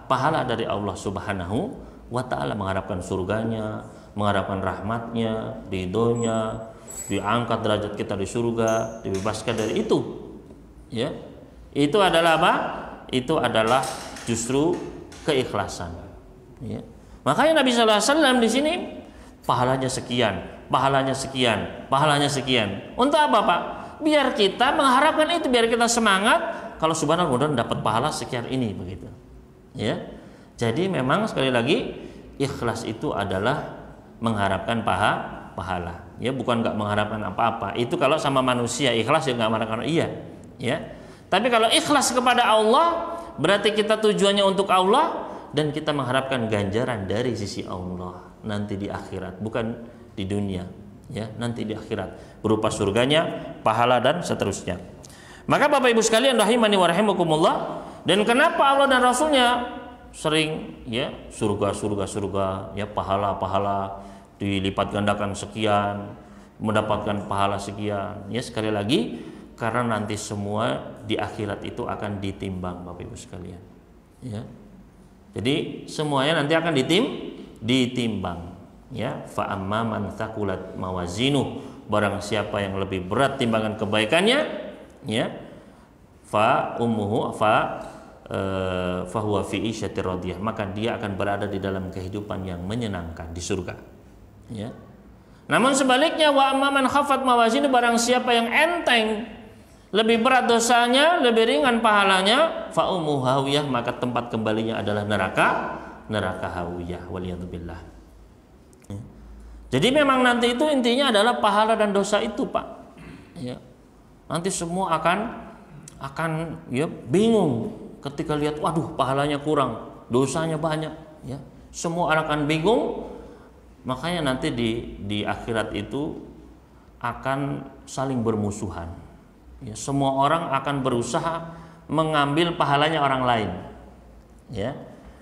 S1: pahala dari Allah Subhanahu wa ta'ala, mengharapkan surganya, mengharapkan rahmatnya, ridhonya, diangkat derajat kita di surga, dibebaskan dari itu. Ya, itu adalah apa? Itu adalah justru keikhlasan. Ya. Makanya Nabi Sallallahu Alaihi Wasallam di sini pahalanya sekian, pahalanya sekian, pahalanya sekian. Untuk apa, Pak? Biar kita mengharapkan itu, biar kita semangat. Kalau subhanallah mudah-mudahan dapat pahala sekian ini, begitu. Ya. Jadi memang sekali lagi ikhlas itu adalah mengharapkan pahala. Ya, bukan nggak mengharapkan apa-apa. Itu kalau sama manusia ikhlas ya nggak mengharapkan iya. Ya. Tapi kalau ikhlas kepada Allah berarti kita tujuannya untuk Allah dan kita mengharapkan ganjaran dari sisi Allah nanti di akhirat, bukan di dunia. Ya, nanti di akhirat berupa surganya, pahala dan seterusnya. Maka Bapak Ibu sekalian rahimani wa rahimakumullah, dan kenapa Allah dan Rasulnya sering ya surga ya, pahala dilipat gandakan sekian, mendapatkan pahala sekian. Ya, sekali lagi karena nanti semua di akhirat itu akan ditimbang Bapak Ibu sekalian. Ya. Jadi semuanya nanti akan ditimbang. Ya, fa amma man thaqulat mawazinuh, barang siapa yang lebih berat timbangan kebaikannya, ya, fa ummuhu huwa fi isyatir radiyah, maka dia akan berada di dalam kehidupan yang menyenangkan di surga. Ya. Namun sebaliknya, wa amma man khafat mawazinuh, barang siapa yang enteng, lebih berat dosanya, lebih ringan pahalanya, fa ummuhu hawiyah, maka tempat kembalinya adalah neraka hawiyah, waliyadzubillah. Jadi memang nanti itu intinya adalah pahala dan dosa itu, Pak. Ya. Nanti semua akan ya bingung ketika lihat, waduh pahalanya kurang, dosanya banyak. Ya. Semua akan bingung. Makanya nanti di akhirat itu akan saling bermusuhan. Ya. Semua orang akan berusaha mengambil pahalanya orang lain. Ya.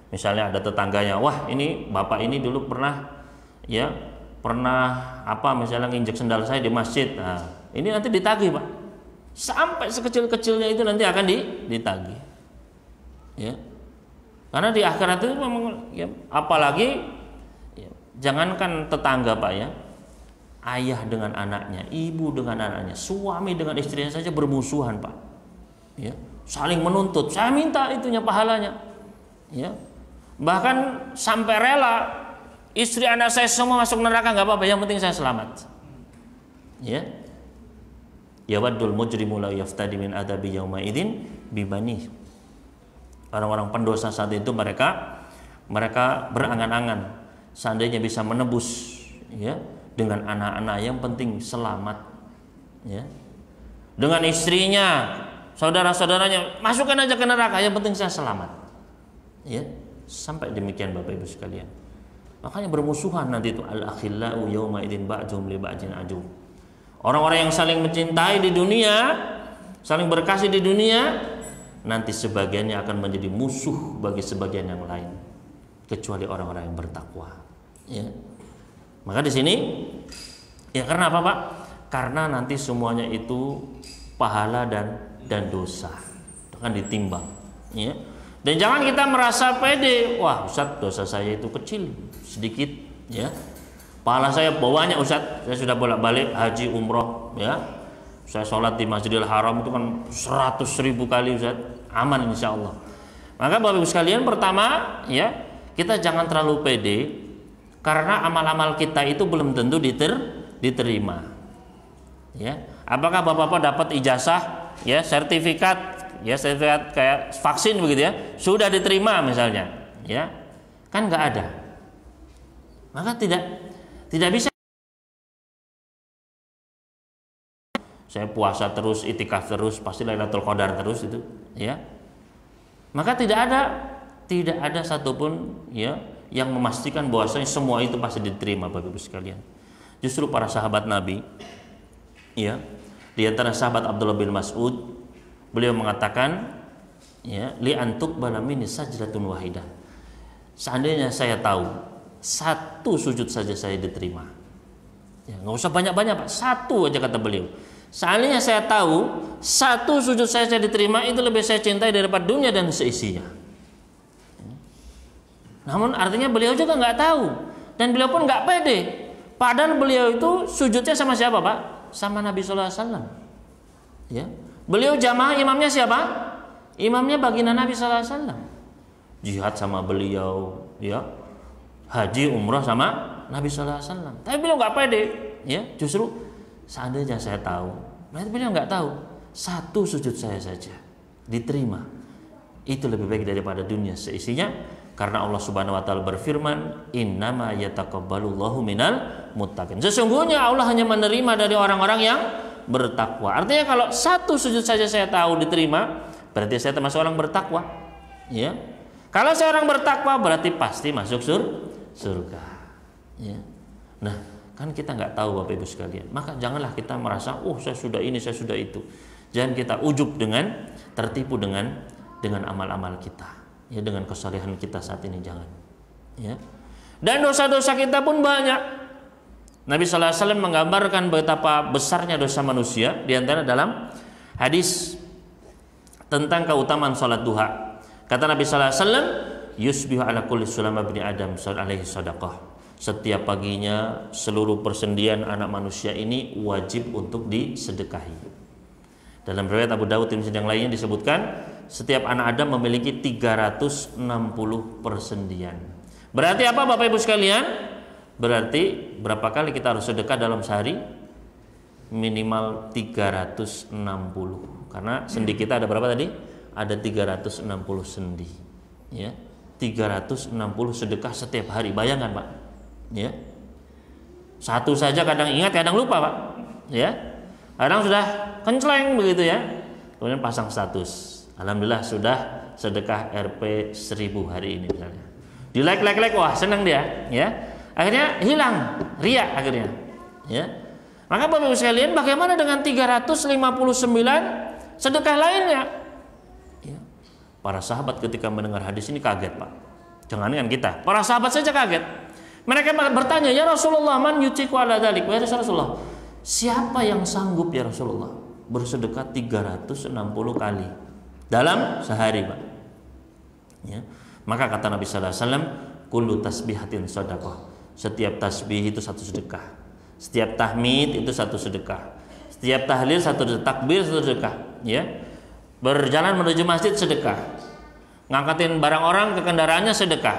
S1: Misalnya ada tetangganya, wah ini bapak ini dulu pernah misalnya nginjek sendal saya di masjid. Nah, ini nanti ditagih, Pak. Sampai sekecil-kecilnya itu nanti akan ditagih. Ya. Karena di akhirat itu memang ya, apalagi ya, jangankan tetangga, Pak ya. Ayah dengan anaknya, ibu dengan anaknya, suami dengan istrinya saja bermusuhan, Pak. Ya. Saling menuntut, saya minta itunya pahalanya. Ya. Bahkan sampai rela istri anak saya semua masuk neraka nggak apa-apa, yang penting saya selamat. Ya. Yawaddul mujrimu la yaftadi min adabi yauma idzin bibani. Orang-orang pendosa saat itu mereka berangan-angan seandainya bisa menebus ya dengan anak-anak, yang penting selamat. Ya. Dengan istrinya, saudara-saudaranya, masukkan aja ke neraka, yang penting saya selamat. Ya. Sampai demikian Bapak Ibu sekalian. Makanya bermusuhan nanti itu, al-akhillau yauma idzin ba'dhum li ba'dhin adu. Orang-orang yang saling mencintai di dunia, saling berkasih di dunia, nanti sebagiannya akan menjadi musuh bagi sebagian yang lain, kecuali orang-orang yang bertakwa. Ya. Maka di sini ya karena apa, Pak? Karena nanti semuanya itu pahala dan dosa akan ditimbang. Ya. Dan jangan kita merasa pede, wah Ustaz dosa saya itu kecil, sedikit, ya. Pahala saya banyak Ustaz, saya sudah bolak-balik haji umroh, ya. Saya sholat di Masjidil Haram itu kan 100.000 kali Ustaz, aman insya Allah. Maka Bapak Ibu sekalian, pertama ya kita jangan terlalu pede, karena amal-amal kita itu belum tentu diterima. Ya, apakah Bapak-bapak dapat ijazah, ya sertifikat kayak vaksin begitu ya, sudah diterima misalnya, ya kan nggak ada, maka tidak bisa saya puasa terus, itikaf terus, pasti Lailatul Qadar terus itu, ya. Maka tidak ada satupun ya yang memastikan bahwasanya semua itu pasti diterima Bapak Ibu sekalian. Justru para sahabat Nabi, ya, di antara sahabat Abdullah bin Mas'ud, beliau mengatakan, ya, li antuk balamini sajdatun wahidah. Seandainya saya tahu satu sujud saja saya diterima, ya nggak usah banyak-banyak, Pak, satu aja kata beliau. Seandainya saya tahu satu sujud saya diterima, itu lebih saya cintai daripada dunia dan seisinya. Namun artinya beliau juga nggak tahu dan beliau pun nggak pede. Padahal beliau itu sujudnya sama siapa, Pak? Sama Nabi sallallahu alaihi wasallam. Ya. Beliau jamaah, imamnya siapa? Imamnya baginda Nabi sallallahu alaihi wasallam. Jihad sama beliau, ya. Haji umrah sama Nabi sallallahu alaihi wasallam. Tapi beliau nggak pede, ya. Justru seandainya saya tahu, berarti beliau nggak tahu. Satu sujud saya saja diterima. Itu lebih baik daripada dunia seisinya, karena Allah Subhanahu wa taala berfirman, "Innama yataqabbalullahu minal muttaqin." Sesungguhnya Allah hanya menerima dari orang-orang yang bertakwa. Artinya kalau satu sujud saja saya tahu diterima, berarti saya termasuk orang bertakwa. Ya. Kalau seorang bertakwa berarti pasti masuk surga. Ya. Nah, kan kita nggak tahu Bapak Ibu sekalian. Maka janganlah kita merasa, saya sudah ini, saya sudah itu. Jangan kita ujub dengan tertipu dengan amal-amal kita. Ya, dengan kesalehan kita saat ini jangan. Ya. Dan dosa-dosa kita pun banyak. Nabi sallallahu alaihi wasallam menggambarkan betapa besarnya dosa manusia, di antara dalam hadis tentang keutamaan salat duha. Kata Nabi sallallahu alaihi wasallam, "Yusbihu ala kulli sulama bin Adam alaihi sadaqah." Setiap paginya seluruh persendian anak manusia ini wajib untuk disedekahi. Dalam riwayat Abu Dawud dan yang lainnya disebutkan, setiap anak Adam memiliki 360 persendian. Berarti apa Bapak Ibu sekalian? Berarti berapa kali kita harus sedekah dalam sehari? Minimal 360. Karena sendi kita ada berapa tadi? Ada 360 sendi. Ya. 360 sedekah setiap hari. Bayangkan, Pak. Ya. Satu saja kadang ingat, kadang lupa, Pak. Ya. Kadang sudah kenceleng begitu ya. Kemudian pasang status. Alhamdulillah sudah sedekah Rp 1000 hari ini misalnya. Di like, wah senang dia, ya. Akhirnya hilang riya akhirnya, ya. Maka Bapak Ibu sekalian, bagaimana dengan 359 sedekah lainnya? Ya. Para sahabat ketika mendengar hadis ini kaget, Pak. Jangankan kita, para sahabat saja kaget. Mereka bertanya, "Ya Rasulullah, man yuciku ala dzalik?" Ya Rasulullah, siapa yang sanggup ya Rasulullah bersedekah 360 kali dalam sehari, Pak? Ya. Maka kata Nabi sallallahu alaihi wasallam, "Kullu tasbihatin shadaqah." Setiap tasbih itu satu sedekah. Setiap tahmid itu satu sedekah. Setiap tahlil satu sedekah, takbir satu sedekah, ya. Berjalan menuju masjid sedekah. Ngangkatin barang orang ke kendaraannya sedekah.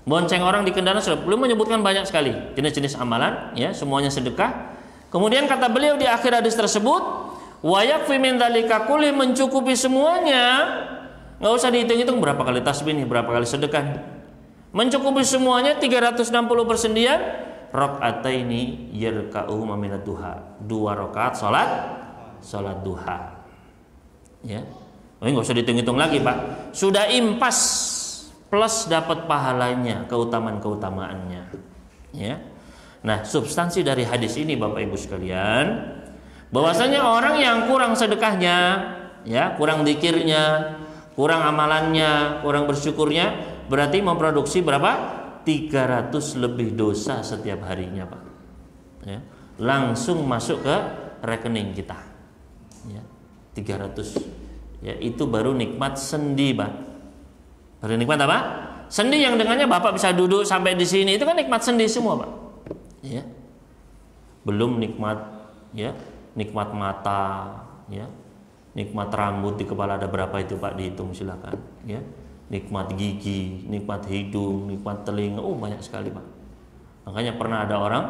S1: Bonceng orang di kendaraan sedekah. Belum menyebutkan banyak sekali jenis-jenis amalan, ya, semuanya sedekah. Kemudian kata beliau di akhir hadis tersebut, "Wa yakfi min dzalika kulli," mencukupi semuanya. Enggak usah dihitung-hitung berapa kali tasbih nih, berapa kali sedekah. Mencukupi semuanya 360 persendian, rakaataini yarka'u minad duha. 2 rakaat salat duha. Ya. Enggak usah dihitung-hitung lagi, Pak. Sudah impas plus dapat pahalanya, keutamaan-keutamaannya. Ya. Nah, substansi dari hadis ini Bapak Ibu sekalian, bahwasanya orang yang kurang sedekahnya, ya, kurang zikirnya, kurang amalannya, kurang bersyukurnya, berarti memproduksi berapa? 300 lebih dosa setiap harinya, Pak. Ya. Langsung masuk ke rekening kita. Ya. 300. Ya, itu baru nikmat sendi, Pak. Baru nikmat apa? Sendi yang dengannya Bapak bisa duduk sampai di sini, itu kan nikmat sendi semua, Pak. Ya. Belum nikmat, ya, nikmat mata, ya. Nikmat rambut di kepala ada berapa itu, Pak, dihitung silakan, ya. Nikmat gigi, nikmat hidung, nikmat telinga, banyak sekali, Pak. Makanya pernah ada orang,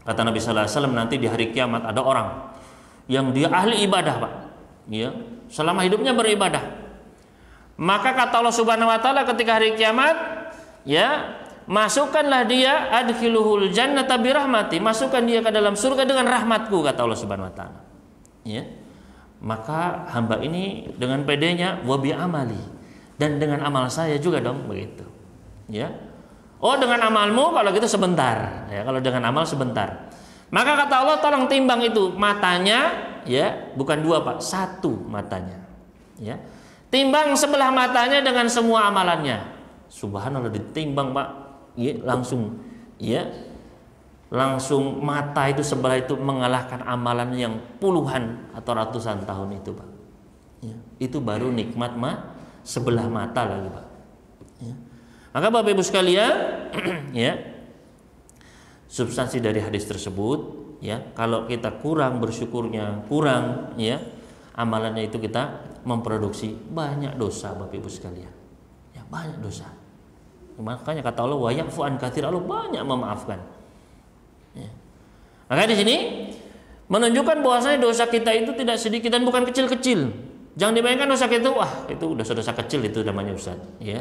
S1: kata Nabi sallallahu alaihi wasallam, nanti di hari kiamat ada orang yang dia ahli ibadah, Pak. Ya, selama hidupnya beribadah. Maka kata Allah Subhanahu wa taala ketika hari kiamat, ya, masukkanlah dia, adkhiluhul jannata birahmati, masukkan dia ke dalam surga dengan rahmatku, kata Allah Subhanahu wa taala. Ya. Maka hamba ini dengan pedenya, wa bi amali, dan dengan amal saya juga dong, begitu. Ya. Dengan amalmu kalau gitu sebentar, ya, kalau dengan amal sebentar. Maka kata Allah, tolong timbang itu matanya, ya, bukan 2, Pak, 1 matanya. Ya. Timbang sebelah matanya dengan semua amalannya. Subhanallah, ditimbang, Pak. Ya, langsung, ya. Langsung mata itu sebelah itu mengalahkan amalan yang puluhan atau ratusan tahun itu, Pak. Ya. Itu baru nikmat sebelah mata lagi, Pak. Ya. Maka Bapak Ibu sekalian, ya, substansi dari hadis tersebut, ya, kalau kita kurang bersyukurnya, kurang, ya, amalannya itu kita memproduksi banyak dosa Bapak Ibu sekalian. Ya, banyak dosa. Makanya kata Allah, wa ya'fu an katsir, Allah banyak memaafkan. Ya. Maka di sini menunjukkan bahwasanya dosa kita itu tidak sedikit dan bukan kecil-kecil. Jangan dibayangkan dosa kita, wah itu dosa-dosa kecil itu namanya Ustaz. Ya.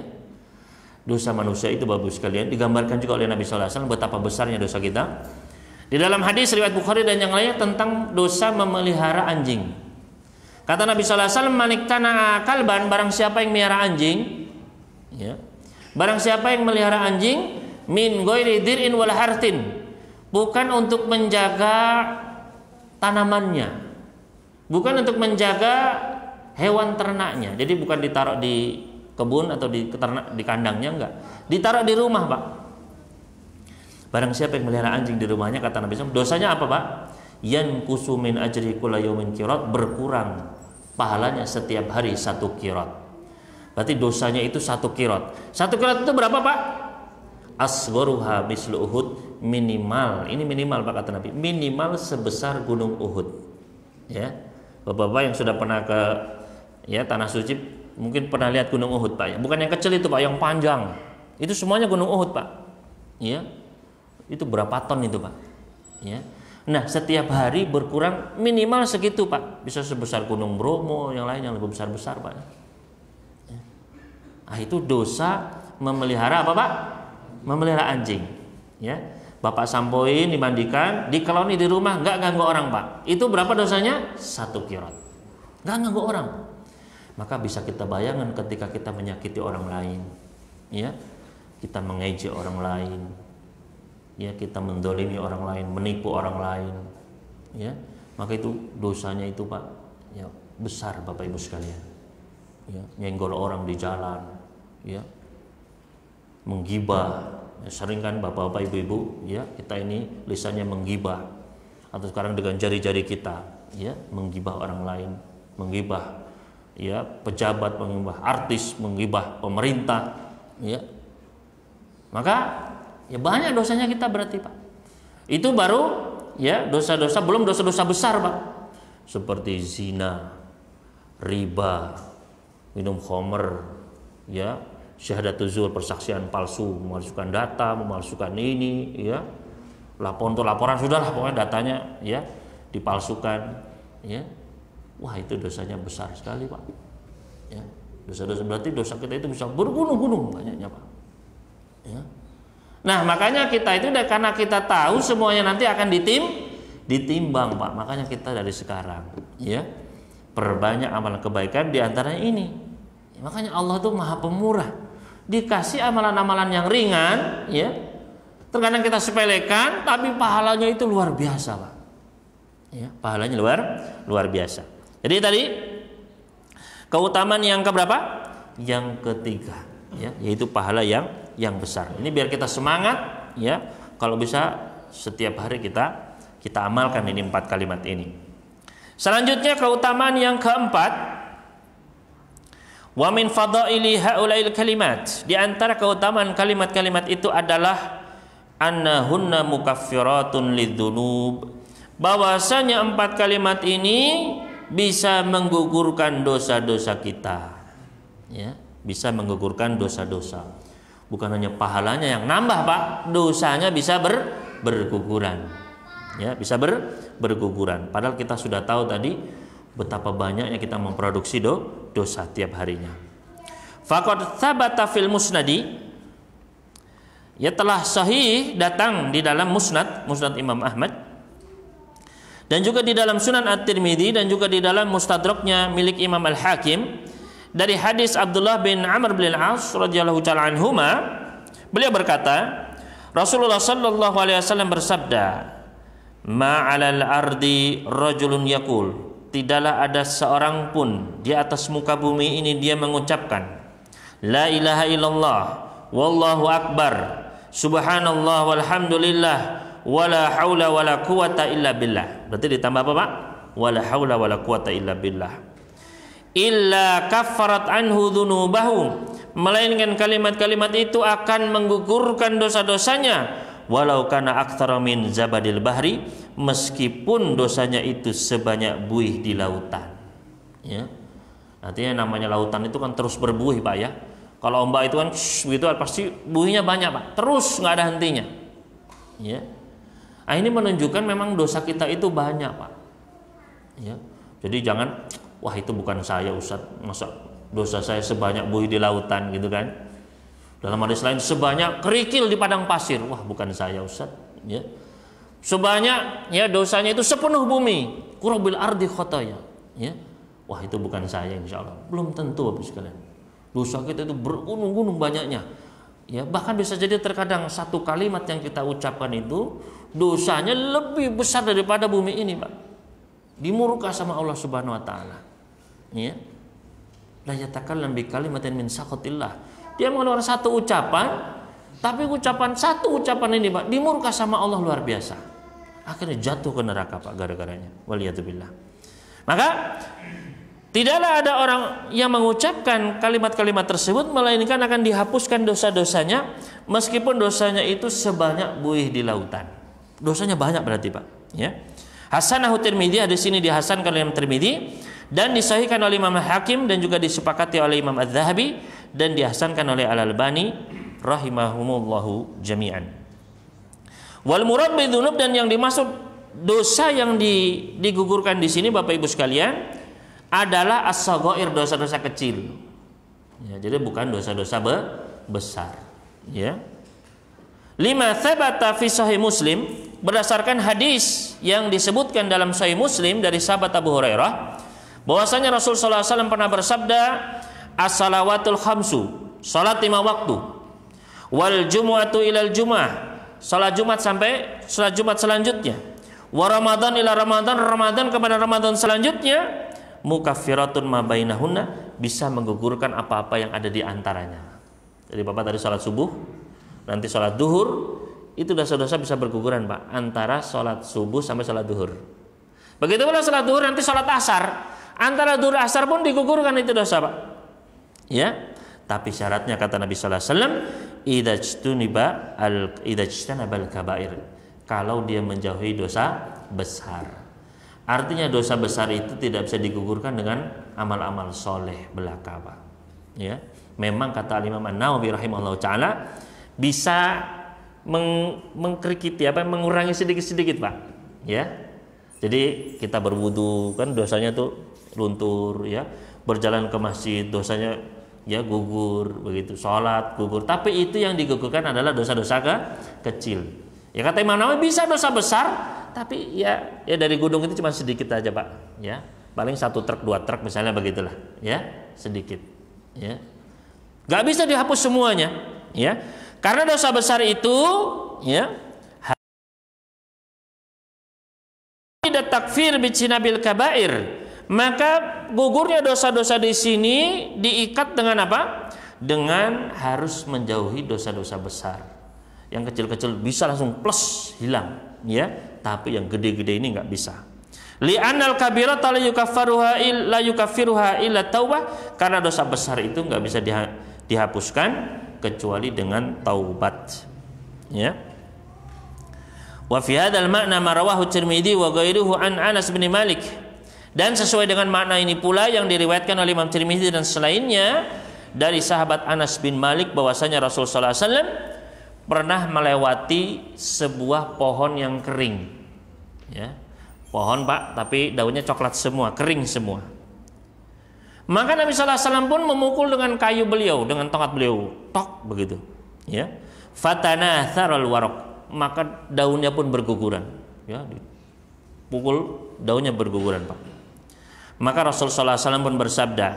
S1: Dosa manusia itu Bapak Ibu sekalian digambarkan juga oleh Nabi sallallahu alaihi wasallam betapa besarnya dosa kita. Di dalam hadis riwayat Bukhari dan yang lainnya tentang dosa memelihara anjing. Kata Nabi sallallahu alaihi wasallam, "Maniktana kalban, barang siapa yang melihara anjing, ya. Barang siapa yang melihara anjing min ghairi dir'in wala hartin, bukan untuk menjaga tanamannya, bukan untuk menjaga hewan ternaknya. Jadi bukan ditaruh di kebun atau di kandangnya, enggak. Ditaruh di rumah, Pak. Barang siapa yang melihara anjing di rumahnya, kata Nabi SAW, dosanya apa, Pak? Yankusu min ajri kulla yaumin qirat, berkurang pahalanya setiap hari 1 qirat. Berarti dosanya itu 1 qirat. 1 qirat itu berapa, Pak? Asgharuha mislu Uhud, minimal. Ini minimal, Pak, kata Nabi. Minimal sebesar gunung Uhud. Ya. Bapak-bapak yang sudah pernah ke tanah suci mungkin pernah lihat gunung Uhud, Pak. Bukan yang kecil itu, Pak, yang panjang. Itu semuanya gunung Uhud, Pak. Ya. Itu berapa ton itu, Pak? Ya. Nah, setiap hari berkurang minimal segitu, Pak. Bisa sebesar gunung Bromo, yang lain yang lebih besar-besar, Pak. Ya. Nah, itu dosa memelihara apa, Pak? Memelihara anjing. Ya. Bapak sampoin, dimandikan, dikeloni di rumah, nggak ganggu orang, Pak. Itu berapa dosanya? 1 qirat. Nggak ganggu orang. Maka bisa kita bayangkan ketika kita menyakiti orang lain, ya, kita mengejek orang lain, ya, kita mendolimi orang lain, menipu orang lain, ya, maka itu dosanya itu, Pak, ya, besar Bapak Ibu sekalian. Ya, nyenggol orang di jalan, ya, menggibah. Sering kan bapak-bapak, ibu-ibu, ya, kita ini lisannya menggibah, atau sekarang dengan jari-jari kita, ya, menggibah orang lain, menggibah, ya, pejabat, menggibah artis, menggibah pemerintah, ya, maka ya banyak dosanya kita berarti, Pak. Itu baru, ya, dosa-dosa, belum dosa-dosa besar, Pak, seperti zina, riba, minum khamr, ya, syahadatul zur, persaksian palsu, memalsukan data, memalsukan ini, ya, untuk laporan sudahlah, pokoknya datanya, ya, dipalsukan, ya, wah itu dosanya besar sekali, Pak. Ya, dosa-dosa berarti dosa kita itu bisa bergunung-gunung banyaknya, Pak. Ya. Nah, makanya kita itu karena kita tahu semuanya nanti akan ditimbang, Pak. Makanya kita dari sekarang, ya, perbanyak amalan kebaikan, diantaranya ini. Ya, makanya Allah tuh Maha Pemurah. Dikasih amalan-amalan yang ringan, ya, terkadang kita sepelekan, tapi pahalanya itu luar biasa, Pak. Ya, pahalanya luar biasa. Jadi tadi keutamaan yang keberapa? Yang ketiga, ya, yaitu pahala yang besar. Ini biar kita semangat, ya. Kalau bisa setiap hari kita amalkan ini 4 kalimat ini. Selanjutnya keutamaan yang keempat, wa min fadaili haulail kalimat, di antara keutamaan kalimat-kalimat itu adalah annahunna mukaffiratun lidzunub, bahwasanya 4 kalimat ini bisa menggugurkan dosa-dosa kita, ya, bisa menggugurkan dosa-dosa. Bukan hanya pahalanya yang nambah, Pak, dosanya bisa berguguran, ya, bisa berguguran. Padahal kita sudah tahu tadi betapa banyaknya kita memproduksi dosa tiap harinya. Faqad tsabata fil musnadi, ya, telah sahih datang di dalam musnad Imam Ahmad, dan juga di dalam Sunan At-Tirmidzi, dan juga di dalam mustadraknya milik Imam Al-Hakim, dari hadis Abdullah bin Amr bin Al-As radhiyallahu ta'ala anhuma, beliau berkata, Rasulullah sallallahu alaihi wasallam bersabda, ma'alal ardi rajulun yaqul, tidaklah ada seorang pun di atas muka bumi ini dia mengucapkan la ilaha illallah wallahu akbar subhanallah walhamdulillah wala haula wala quwata illa billah. Berarti ditambah apa, Pak? Wala haula wala quwata illa billah. Illa kaffarat anhu dzunubahu, melainkan kalimat-kalimat itu akan menggugurkan dosa-dosanya, walau kana aktsara min zabadil bahri, meskipun dosanya itu sebanyak buih di lautan. Ya. Artinya namanya lautan itu kan terus berbuih, Pak, ya. Kalau ombak itu kan gitu pasti buihnya banyak, Pak. Terus nggak ada hentinya. Ya. Nah, ini menunjukkan memang dosa kita itu banyak, Pak. Ya. Jadi jangan, wah itu bukan saya, Ustaz, masa dosa saya sebanyak buih di lautan gitu kan. Dalam hadis lain sebanyak kerikil di padang pasir, wah bukan saya, Ustaz. Ya. Sebanyak ya dosanya itu sepenuh bumi, qurabil ardi khataya. Ya. Wah itu bukan saya, insya Allah. Belum tentu, Bapak sekalian. Dosa kita itu bergunung-gunung banyaknya. Ya, bahkan bisa jadi terkadang satu kalimat yang kita ucapkan itu dosanya lebih besar daripada bumi ini, Pak. Dimurka sama Allah Subhanahu wa taala. Ya. La yatakallam bi kalimatin min sakhatillah. Dia mengeluarkan satu ucapan, tapi satu ucapan ini, Pak, dimurka sama Allah luar biasa. Akhirnya jatuh ke neraka, Pak, gara-garanya. Waliyatubillah. Maka tidaklah ada orang yang mengucapkan kalimat-kalimat tersebut melainkan akan dihapuskan dosa-dosanya, meskipun dosanya itu sebanyak buih di lautan. Dosanya banyak berarti, Pak. Ya. Hasanahu Tirmidzi, di sini dihasankan oleh Imam Tirmidzi dan disahihkan oleh Imam Hakim dan juga disepakati oleh Imam Az-Zahabi dan dihasankan oleh Al-Albani rahimahumullahu jami'an. Wal murad bidzunub, dan yang dimaksud dosa yang digugurkan di sini, Bapak Ibu sekalian, adalah as-saghair, dosa-dosa kecil. Ya, jadi bukan dosa-dosa besar. Ya. Lima thabata fi sahih Muslim, berdasarkan hadis yang disebutkan dalam sahih Muslim dari sahabat Abu Hurairah, bahwasanya Rasul sallallahu alaihi wasallam pernah bersabda, as-salawatul khamsu, salat 5 waktu, wal jumu'atu ilal jumu'ah, salat Jumat sampai salat Jumat selanjutnya, wa Ramadan ila Ramadan, Ramadan kepada Ramadan selanjutnya, mukaffiratun ma bainahunna, bisa menggugurkan apa-apa yang ada di antaranya. Jadi Bapak tadi salat subuh, nanti salat duhur, itu dosa-dosa bisa berguguran, Pak, antara salat subuh sampai salat duhur. Begitu pula salat duhur, nanti salat asar, antara duhur asar pun digugurkan itu dosa, Pak. Ya, tapi syaratnya kata Nabi sallallahu alaihi wasallam, idajtanabal kabair, kalau dia menjauhi dosa besar. Artinya dosa besar itu tidak bisa digugurkan dengan amal-amal soleh belaka, Pak. Ya, memang kata Imam An-Nawawi rahimahullah taala bisa mengkrikiti mengurangi sedikit-sedikit, Pak. Ya, jadi kita berwudu kan dosanya tuh luntur, ya, berjalan ke masjid dosanya ya gugur, begitu, sholat gugur. Tapi itu yang digugurkan adalah dosa-dosa kecil. Ya kata Imam Nawawi bisa dosa besar, tapi ya dari gunung itu cuma sedikit aja, Pak. Ya, paling 1 truk 2 truk misalnya, begitulah. Ya, sedikit. Ya, nggak bisa dihapus semuanya. Ya, karena dosa besar itu, ya, tidak takfir bicinabil kabair. Maka gugurnya dosa-dosa di sini diikat dengan apa? Dengan harus menjauhi dosa-dosa besar. Yang kecil-kecil bisa langsung plus hilang, ya. Tapi yang gede-gede ini nggak bisa. Li'anal kabirata la yukaffiruha illa taubah, karena dosa besar itu nggak bisa dihapuskan kecuali dengan taubat. Ya. Wa fi hadzal ma'na ma rawahu Tirmidzi wa ghairuhu an Anas bin Malik. Dan sesuai dengan makna ini pula yang diriwayatkan oleh Imam Tirmidzi dan selainnya dari sahabat Anas bin Malik, bahwasanya Rasul sallallahu alaihi wasallam pernah melewati sebuah pohon yang kering. Ya. Pohon, Pak, tapi daunnya coklat semua, kering semua. Maka Nabi sallallahu alaihi wasallam pun memukul dengan kayu beliau, dengan tongkat beliau, tok begitu. Ya. Fatanatharul waraq, maka daunnya pun berguguran. Ya, dipukul daunnya berguguran, Pak. Maka Rasul sallallahu alaihi wasallam pun bersabda,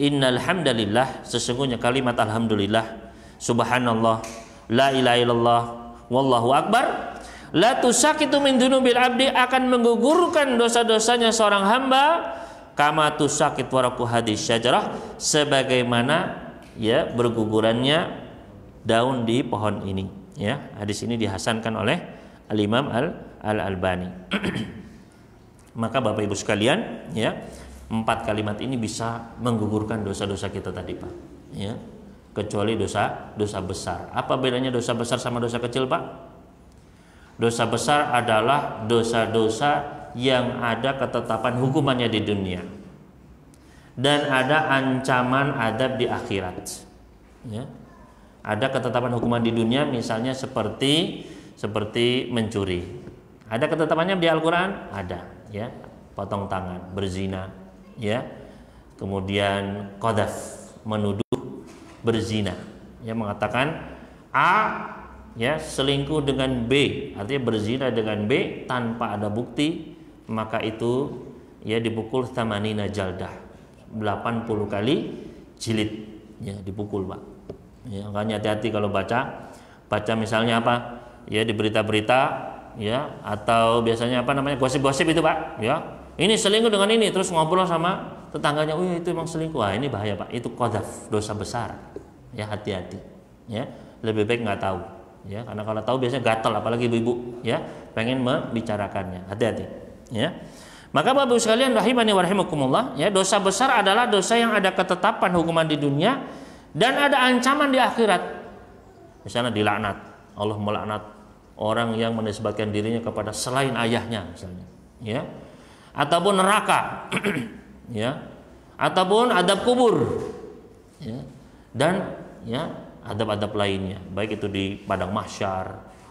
S1: innal hamdalillah, sesungguhnya kalimat alhamdulillah, subhanallah, la ilaha illallah, wallahu akbar, la tusakitu min dunubil abdi, akan menggugurkan dosa-dosanya seorang hamba, kama tusakit waraku hadis syajarah, sebagaimana ya bergugurannya daun di pohon ini. Ya, hadis ini dihasankan oleh Al-Imam Al-Albani. Maka Bapak Ibu sekalian, ya, 4 kalimat ini bisa menggugurkan dosa-dosa kita tadi, Pak. Ya. kecuali dosa besar. Apa bedanya dosa besar sama dosa kecil, Pak? Dosa besar adalah dosa-dosa yang ada ketetapan hukumannya di dunia dan ada ancaman adab di akhirat. Ya. Ada ketetapan hukuman di dunia, misalnya seperti mencuri. Ada ketetapannya di Al-Quran? Ada, ya. Potong tangan, berzina, ya. Kemudian qadhaf, menuduh berzina, ya, mengatakan A, ya, selingkuh dengan B, artinya berzina dengan B tanpa ada bukti, maka itu, ya, dipukul thamanina jaldah, 80 kali jilid, ya, dipukul, Pak. Ya, makanya hati-hati kalau baca misalnya apa, ya, di berita-berita, ya, atau biasanya apa namanya, gosip-gosip itu, Pak, ya, ini selingkuh dengan ini, terus ngobrol sama tetangganya, oh itu emang selingkuh, wah ini bahaya, Pak, itu qadhaf, dosa besar, ya, hati-hati, ya, lebih baik nggak tahu, ya, karena kalau tahu biasanya gatal, apalagi ibu-ibu, ya, pengen membicarakannya, hati-hati, ya. Maka Bapak Ibu sekalian rahimani wa rahimakumullah, ya, dosa besar adalah dosa yang ada ketetapan hukuman di dunia dan ada ancaman di akhirat. Misalnya dilaknat, Allah melaknat orang yang menisbatkan dirinya kepada selain ayahnya, misalnya, ya, ataupun neraka, ya, ataupun adab kubur, ya, dan, ya, adab-adab lainnya, baik itu di padang mahsyar,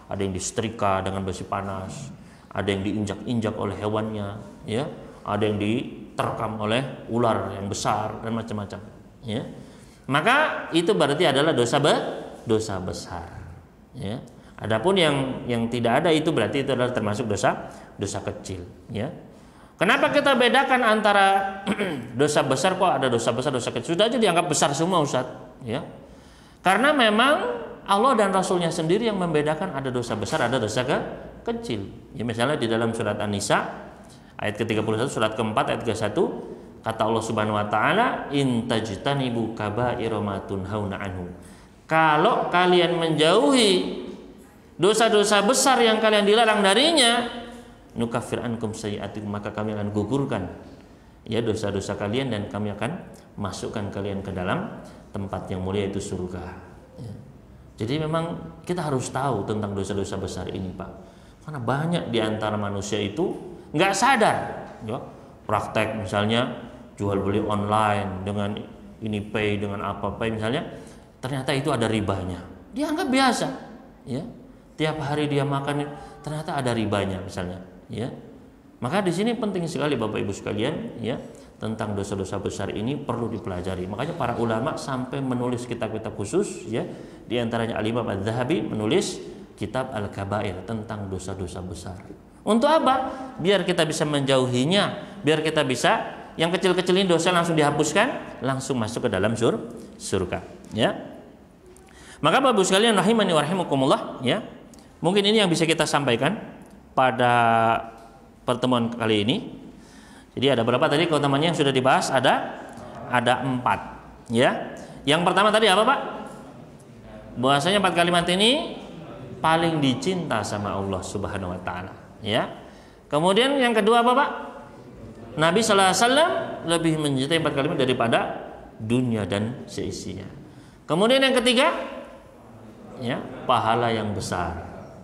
S1: ada yang disetrika dengan besi panas, ada yang diinjak-injak oleh hewannya, ya, ada yang diterkam oleh ular yang besar dan macam-macam, ya. Maka itu berarti adalah dosa besar, ya. Adapun yang tidak ada itu berarti itu adalah termasuk dosa kecil, ya. Kenapa kita bedakan antara dosa besar, kok ada dosa besar, dosa kecil? Sudah aja dianggap besar semua, Ustaz, ya. Karena memang Allah dan Rasulnya sendiri yang membedakan ada dosa besar, ada dosa kecil. Ya, misalnya di dalam surat An-Nisa ayat ke-31, surat keempat ayat ke-1, kata Allah Subhanahu wa taala, in tajtanibu kaba'ira ma tunhauna anhu. Kalau kalian menjauhi dosa-dosa besar yang kalian dilarang darinya, nukaffir ankum sayyi'atikum, maka kami akan gugurkan, ya, dosa-dosa kalian dan kami akan masukkan kalian ke dalam tempat yang mulia, itu surga, ya. Jadi memang kita harus tahu tentang dosa-dosa besar ini, Pak, karena banyak di antara manusia itu nggak sadar, ya, praktek misalnya jual beli online dengan ini pay dengan apa pay misalnya, ternyata itu ada ribanya, dia anggap biasa, ya, tiap hari dia makan ternyata ada ribanya misalnya, ya. Maka di sini penting sekali Bapak Ibu sekalian, ya, tentang dosa-dosa besar ini perlu dipelajari. Makanya para ulama sampai menulis kitab-kitab khusus, ya, di antaranya Al-Imam Adz-Dzahabi menulis kitab Al-Kabair tentang dosa-dosa besar. Untuk apa? Biar kita bisa menjauhinya, biar kita bisa yang kecil-kecil ini dosa langsung dihapuskan, langsung masuk ke dalam surga, ya. Maka Bapak Ibu sekalian rahimani wa rahimakumullah, ya. Mungkin ini yang bisa kita sampaikan pada pertemuan kali ini. Jadi ada berapa tadi keutamaannya yang sudah dibahas? Ada 4, ya. Yang pertama tadi apa, Pak? Bahwasanya 4 kalimat ini paling dicinta sama Allah Subhanahu wa taala, ya. Kemudian yang kedua apa, Pak? Nabi sallallahu alaihi wasallam lebih mencintai 4 kalimat daripada dunia dan seisinya. Kemudian yang ketiga, ya, pahala yang besar,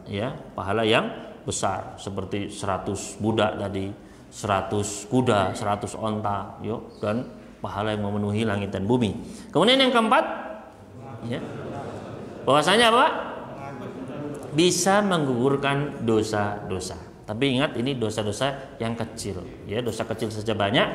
S1: ya, pahala yang besar seperti 100 budak tadi, 100 kuda, 100 onta, yuk, dan pahala yang memenuhi langit dan bumi. Kemudian yang keempat, ya, bahwasanya apa? Bisa menggugurkan dosa-dosa. Tapi ingat ini dosa-dosa yang kecil, ya, dosa kecil saja banyak.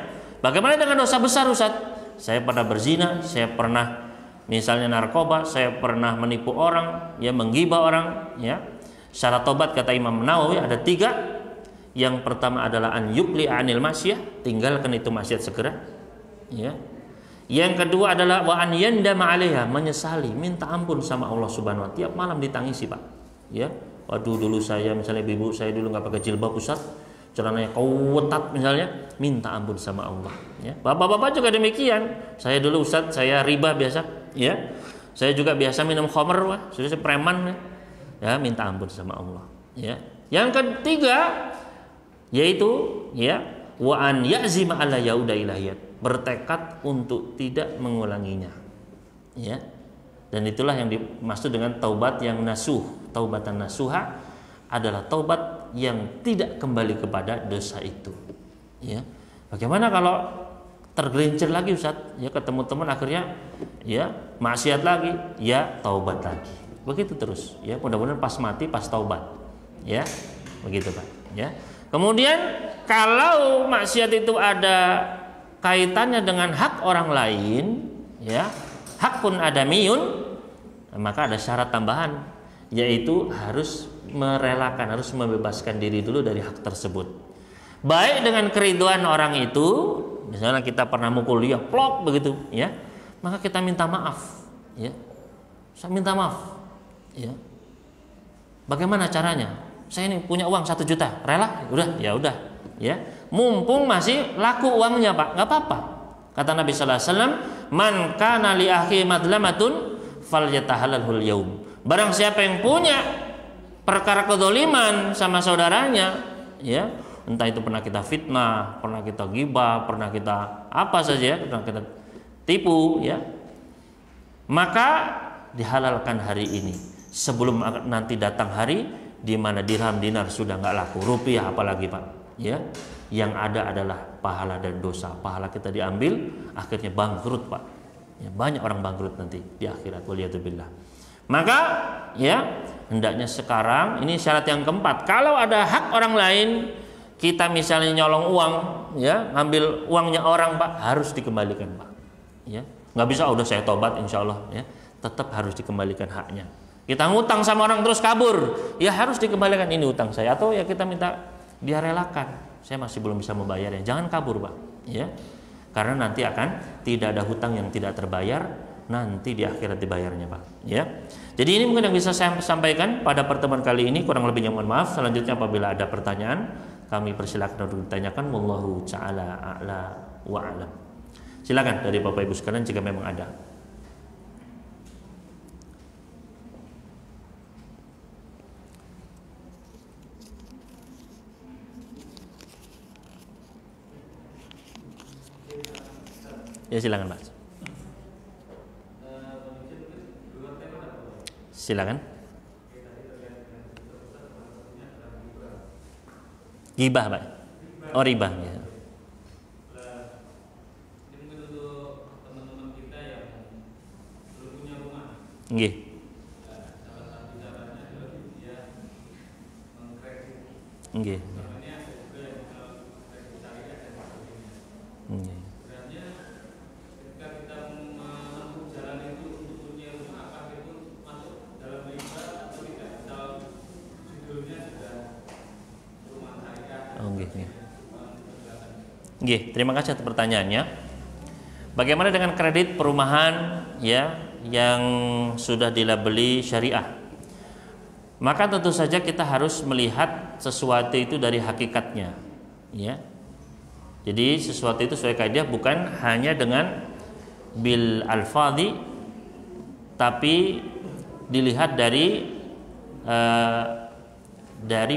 S1: Bagaimana dengan dosa besar, Ustaz? Saya pernah berzina, saya pernah misalnya narkoba, saya pernah menipu orang, ya, menggibah orang, ya. Syarat tobat kata Imam Nawawi ada 3. Yang pertama adalah an yukli anil masyiyah, tinggalkan itu maksiat segera, ya. Yang kedua adalah wa an yandama 'alaiha, menyesali, minta ampun sama Allah Subhanahu wa taala, tiap malam ditangisi, Pak, ya. Waduh, dulu saya misalnya ibu saya dulu nggak pakai jilbab, Ustaz, celananya kewetat misalnya, minta ampun sama Allah, ya. Bapak-bapak juga demikian. Saya dulu, Ustaz, saya riba biasa, ya. Saya juga biasa minum khamr, Pak, sudah saya preman, ya, minta ampun sama Allah, ya. Yang ketiga yaitu, ya, wa an ya'zima ala yauda ilahiyat, bertekad untuk tidak mengulanginya, ya. Dan itulah yang dimaksud dengan taubat yang nasuh. Taubatan nasuha adalah taubat yang tidak kembali kepada dosa itu. Ya. Bagaimana kalau tergelincir lagi Ustaz? Ya, ketemu teman akhirnya ya maksiat lagi, ya taubat lagi. Begitu terus. Ya, mudah-mudahan pas mati pas taubat. Ya. Begitu Pak. Ya. Kemudian kalau maksiat itu ada kaitannya dengan hak orang lain, ya, hakun adamiyun, maka ada syarat tambahan, yaitu harus merelakan, harus membebaskan diri dulu dari hak tersebut. Baik dengan keriduan orang itu, misalnya kita pernah mukul dia, plok begitu, ya, maka kita minta maaf, ya, saya minta maaf, ya. Bagaimana caranya? Saya ini punya uang 1 juta, rela? Udah, ya udah, ya. Mumpung masih laku uangnya Pak, nggak apa-apa. Kata Nabi Sallallahu Alaihi Wasallam, man kana li akhi madlamatun falyatahallalhul yaum. Barang siapa yang punya perkara kedzaliman sama saudaranya, ya, entah itu pernah kita fitnah, pernah kita ghibah, pernah kita apa saja, pernah kita tipu, ya, maka dihalalkan hari ini sebelum nanti datang hari di mana dirham dinar sudah nggak laku, rupiah apalagi Pak, ya, yang ada adalah pahala dan dosa. Pahala kita diambil, akhirnya bangkrut Pak. Ya, banyak orang bangkrut nanti di akhirat. Waliyadzubillah. Maka ya hendaknya sekarang, ini syarat yang keempat. Kalau ada hak orang lain, kita misalnya nyolong uang, ya, ngambil uangnya orang Pak, harus dikembalikan Pak. Ya, nggak bisa udah saya tobat insya Allah, ya, tetap harus dikembalikan haknya. Kita ngutang sama orang terus kabur, ya harus dikembalikan ini utang saya, atau ya kita minta dia relakan. Saya masih belum bisa membayarnya. Jangan kabur Pak, ya. Karena nanti akan tidak ada hutang yang tidak terbayar, nanti di akhirat dibayarnya Pak, ya. Jadi ini mungkin yang bisa saya sampaikan pada pertemuan kali ini, kurang lebihnya mohon maaf. Selanjutnya apabila ada pertanyaan, kami persilakan untuk ditanyakan. Wallahu ta'ala a'la wa a'lam. Silakan dari Bapak Ibu sekalian jika memang ada. Ya silakan Pak. Silakan. Gibah Pak. Oh riba ya. Nggih. Nggih. Nggih. Nggih, terima kasih atas pertanyaannya. Bagaimana dengan kredit perumahan, ya, yang sudah dilabeli syariah? Maka tentu saja kita harus melihat sesuatu itu dari hakikatnya, ya. Jadi sesuatu itu sesuai kaidah bukan hanya dengan bil alfadhi, tapi dilihat dari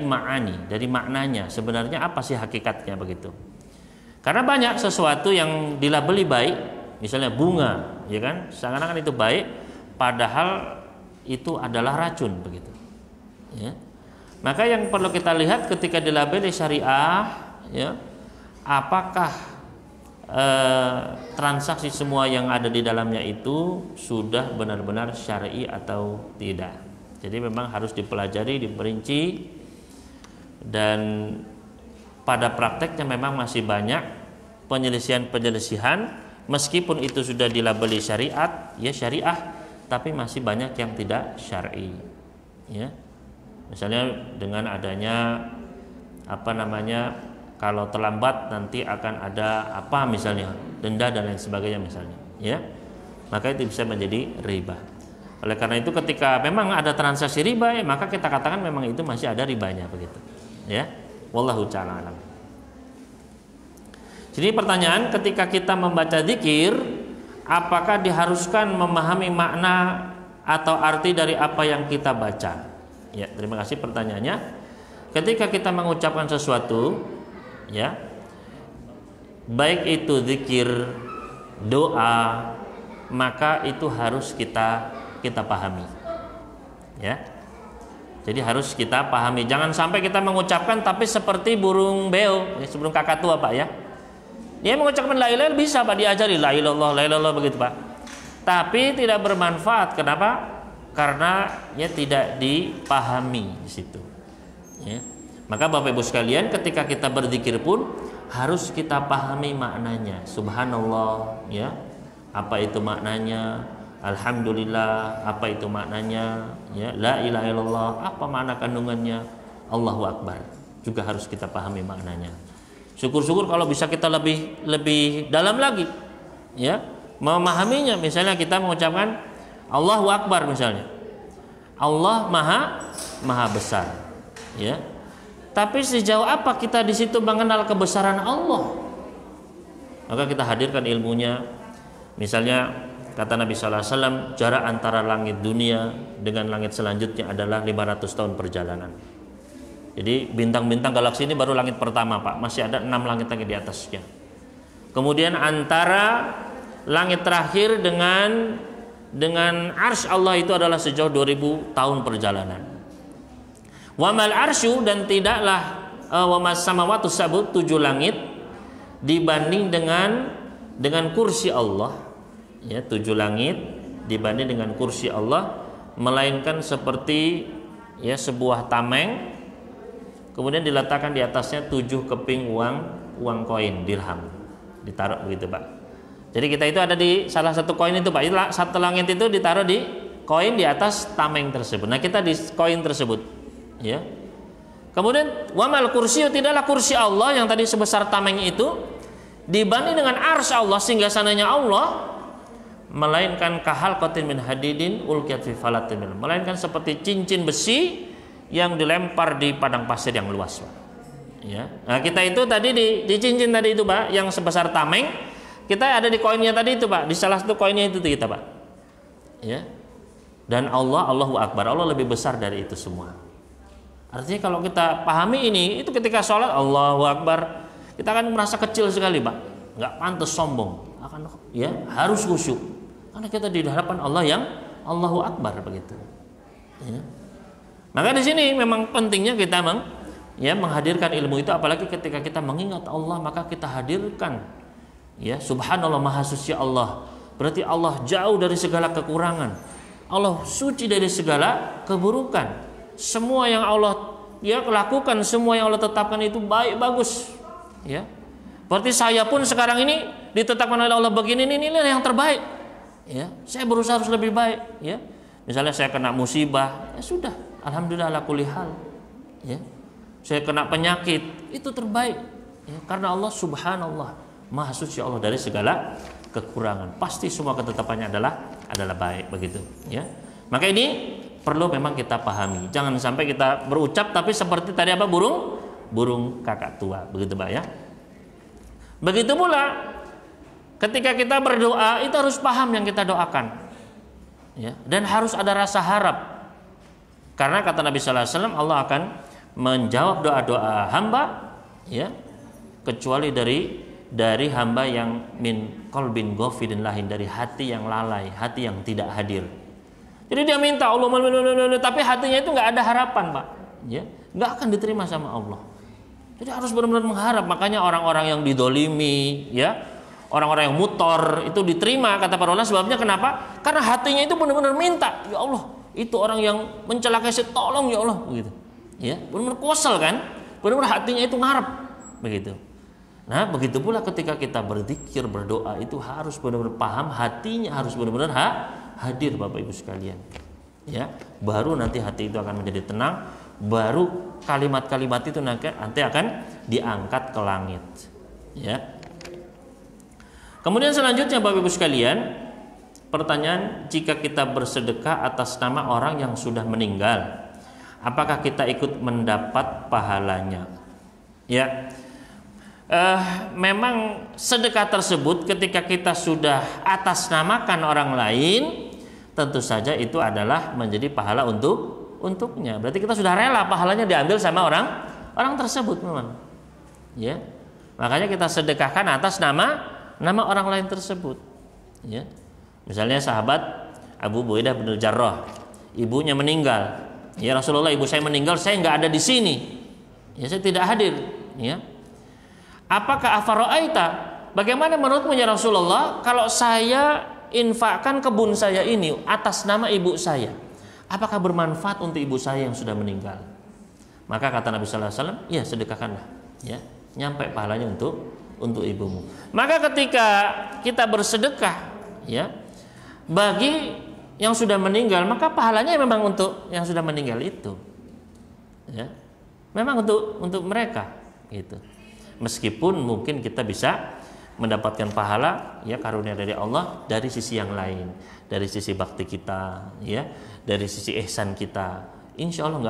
S1: ma'ani, dari maknanya. Sebenarnya apa sih hakikatnya begitu? Karena banyak sesuatu yang dilabeli baik, misalnya bunga, ya kan, seakan-akan itu baik, padahal itu adalah racun begitu. Ya. Maka yang perlu kita lihat ketika dilabeli syariah, ya, apakah transaksi semua yang ada di dalamnya itu sudah benar-benar syar'i atau tidak. Jadi memang harus dipelajari, diperinci, dan pada prakteknya memang masih banyak penyelisihan meskipun itu sudah dilabeli syariat, ya syariah, tapi masih banyak yang tidak syar'i, ya. Misalnya dengan adanya kalau terlambat nanti akan ada apa misalnya denda dan lain sebagainya misalnya, ya, maka itu bisa menjadi riba. Oleh karena itu ketika memang ada transaksi riba, ya, maka kita katakan memang itu masih ada ribanya begitu, ya. Wallahu ta'ala alam. Jadi pertanyaan, ketika kita membaca zikir, apakah diharuskan memahami makna atau arti dari apa yang kita baca? Ya, terima kasih pertanyaannya. Ketika kita mengucapkan sesuatu, ya, baik itu zikir, doa, maka itu harus kita kita pahami. Ya. Jadi harus kita pahami. Jangan sampai kita mengucapkan tapi seperti burung beo, ya, burung kakatua Pak ya. Dia mengucapkan la ilaha illallah bisa Pak, diajari la ilaha illallah begitu Pak. Tapi tidak bermanfaat. Kenapa? Karena ya tidak dipahami di situ. Ya. Maka Bapak Ibu sekalian, ketika kita berzikir pun harus kita pahami maknanya. Subhanallah, ya. Apa itu maknanya? Alhamdulillah, apa itu maknanya? Ya, la ilaha illallah, apa makna kandungannya? Allahu Akbar, juga harus kita pahami maknanya. Syukur-syukur kalau bisa kita lebih dalam lagi, ya, memahaminya. Misalnya kita mengucapkan Allahu Akbar misalnya, Allah maha besar, ya. Tapi sejauh apa kita di situ mengenal kebesaran Allah? Maka kita hadirkan ilmunya. Misalnya kata Nabi sallallahu alaihi wasallam, jarak antara langit dunia dengan langit selanjutnya adalah 500 tahun perjalanan. Jadi bintang-bintang galaksi ini baru langit pertama Pak, masih ada 6 langit lagi di atasnya. Kemudian antara langit terakhir dengan arsy Allah itu adalah sejauh 2000 tahun perjalanan. Wa mal arsyu, dan tidaklah wa mas samawati sab'u, 7 langit dibanding dengan kursi Allah. Ya, 7 langit dibanding dengan kursi Allah, melainkan seperti ya sebuah tameng, kemudian diletakkan di atasnya 7 keping uang koin dirham, ditaruh begitu Pak. Jadi kita itu ada di salah satu koin itu Pak. Satu langit itu ditaruh di koin di atas tameng tersebut. Nah kita di koin tersebut, ya. Kemudian wamal kursi, tidaklah kursi Allah yang tadi sebesar tameng itu dibanding dengan arsy Allah, singgasananya Allah, melainkan kahal qatin min hadidin ulqiyat fi falatin, melainkan seperti cincin besi yang dilempar di padang pasir yang luas Pak. Ya. Nah kita itu tadi di cincin tadi itu Pak, yang sebesar tameng, kita ada di koinnya tadi itu Pak, di salah satu koinnya itu kita Pak. Ya. Dan Allahu Akbar, Allah lebih besar dari itu semua. Artinya kalau kita pahami ini, itu ketika sholat Allahu Akbar, kita akan merasa kecil sekali Pak, nggak pantas sombong, akan ya harus khusyuk. Karena kita di hadapan Allah yang Allahu Akbar begitu. Ya. Maka di sini memang pentingnya kita menghadirkan ilmu itu, apalagi ketika kita mengingat Allah, maka kita hadirkan ya subhanallah, maha suci Allah. Berarti Allah jauh dari segala kekurangan. Allah suci dari segala keburukan. Semua yang Allah ya lakukan, semua yang Allah tetapkan itu baik bagus. Ya. Berarti saya pun sekarang ini ditetapkan oleh Allah begini, ini yang terbaik. Ya, saya berusaha harus lebih baik. Ya, misalnya saya kena musibah, ya sudah, alhamdulillah ala kulli hal. Ya, saya kena penyakit, itu terbaik. Ya, karena Allah subhanallah, maha suci Allah dari segala kekurangan. Pasti semua ketetapannya adalah baik begitu. Ya, maka ini perlu memang kita pahami. Jangan sampai kita berucap tapi seperti tadi apa, burung kakak tua, begitu Pak ya. Begitu pula ketika kita berdoa itu harus paham yang kita doakan, ya, dan harus ada rasa harap. Karena kata Nabi Sallallahu Alaihi Wasallam, Allah akan menjawab doa-doa hamba, ya, kecuali dari hamba yang min qalbin ghafilin lahin, dari hati yang lalai, hati yang tidak hadir. Jadi dia minta Allah, tapi hatinya itu nggak ada harapan Pak, ya, nggak akan diterima sama Allah. Jadi harus benar-benar mengharap. Makanya orang-orang yang didolimi, ya, orang-orang yang mutor itu diterima kata para ulama. Sebabnya kenapa? Karena hatinya itu benar-benar minta, ya Allah, itu orang yang mencelakai saya, tolong ya Allah, begitu. Ya, benar-benar kosel kan? Benar-benar hatinya itu ngarep, begitu. Nah, begitu pula ketika kita berzikir, berdoa itu harus benar-benar paham, hatinya harus benar-benar hadir Bapak Ibu sekalian. Ya, baru nanti hati itu akan menjadi tenang, baru kalimat-kalimat itu nanti akan diangkat ke langit. Ya. Kemudian selanjutnya Bapak Ibu sekalian, pertanyaan, jika kita bersedekah atas nama orang yang sudah meninggal, apakah kita ikut mendapat pahalanya? Ya, memang sedekah tersebut ketika kita sudah atasnamakan orang lain, tentu saja itu adalah menjadi pahala untuknya. Berarti kita sudah rela pahalanya diambil sama orang tersebut, memang. Ya, makanya kita sedekahkan atas nama orang lain tersebut. Ya, misalnya sahabat Abu Ubaidah bin Jarrah, ibunya meninggal. Ya Rasulullah, ibu saya meninggal, saya nggak ada di sini. Ya, saya tidak hadir. Ya. Apakah afara'aita? Bagaimana menurutmu ya Rasulullah kalau saya infakkan kebun saya ini atas nama ibu saya? Apakah bermanfaat untuk ibu saya yang sudah meninggal? Maka kata Nabi sallallahu alaihi wasallam, ya sedekahkanlah, ya, nyampe pahalanya untuk ibumu. Maka ketika kita bersedekah, ya, bagi yang sudah meninggal, maka pahalanya memang untuk yang sudah meninggal itu, ya, memang untuk mereka, gitu. Meskipun mungkin kita bisa mendapatkan pahala, ya, karunia dari Allah dari sisi yang lain, dari sisi bakti kita, ya, dari sisi ihsan kita. Insya Allah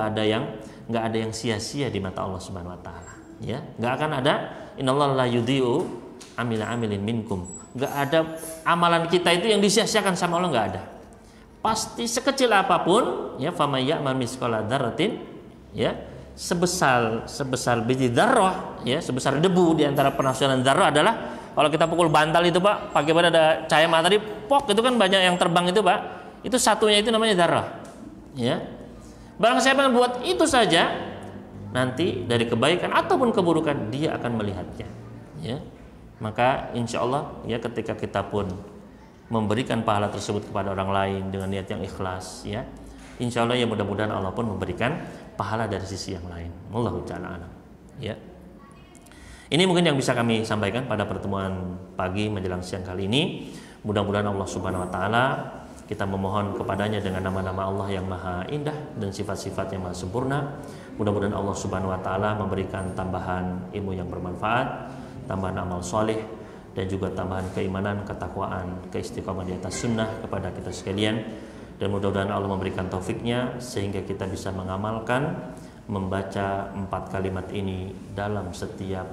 S1: nggak ada yang sia-sia di mata Allah Subhanahu Wa Taala, ya, nggak akan ada. Innallaha la yudhi'u amila amilin minkum. Nggak ada amalan kita itu yang disia-siakan sama Allah, nggak ada. Pasti sekecil apapun, ya, famay ya'mal misqala dzarratin, ya, sebesar biji dzarrah, ya, sebesar debu di antara penafsiran dzarrah adalah kalau kita pukul bantal itu Pak, pakai pada ada cahaya matahari, pok, itu kan banyak yang terbang itu Pak. Itu satunya itu namanya dzarrah, ya. Barang siapa yang buat itu saja, nanti dari kebaikan ataupun keburukan dia akan melihatnya, ya. Maka insya Allah, ya, ketika kita pun memberikan pahala tersebut kepada orang lain dengan niat yang ikhlas, ya, insya Allah, ya, mudah-mudahan Allah pun memberikan pahala dari sisi yang lain. Wallahu ta'ala alam, ya. Ini mungkin yang bisa kami sampaikan pada pertemuan pagi menjelang siang kali ini. Mudah-mudahan Allah Subhanahu Wa Taala, kita memohon kepadanya dengan nama-nama Allah yang maha indah dan sifat-sifat yang maha sempurna. Mudah-mudahan Allah Subhanahu Wa Taala memberikan tambahan ilmu yang bermanfaat, tambahan amal soleh, dan juga tambahan keimanan, ketakwaan, keistiqomah di atas sunnah kepada kita sekalian. Dan mudah-mudahan Allah memberikan taufiknya sehingga kita bisa mengamalkan, membaca 4 kalimat ini dalam setiap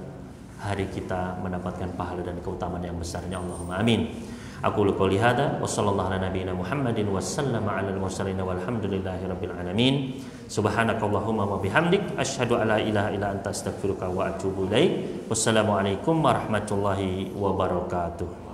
S1: hari kita mendapatkan pahala dan keutamaan yang besarnya. Allahumma amin. Aku qouli hada wa sallallahu ala nabiyyina Muhammadin wa sallama ala al-mursalin walhamdulillahi rabbil alamin. Subhanakallahumma wa bihamdik asyhadu alla ilaha illa anta astaghfiruka wa atubu ilaik. Wassalamu alaikum warahmatullahi wabarakatuh.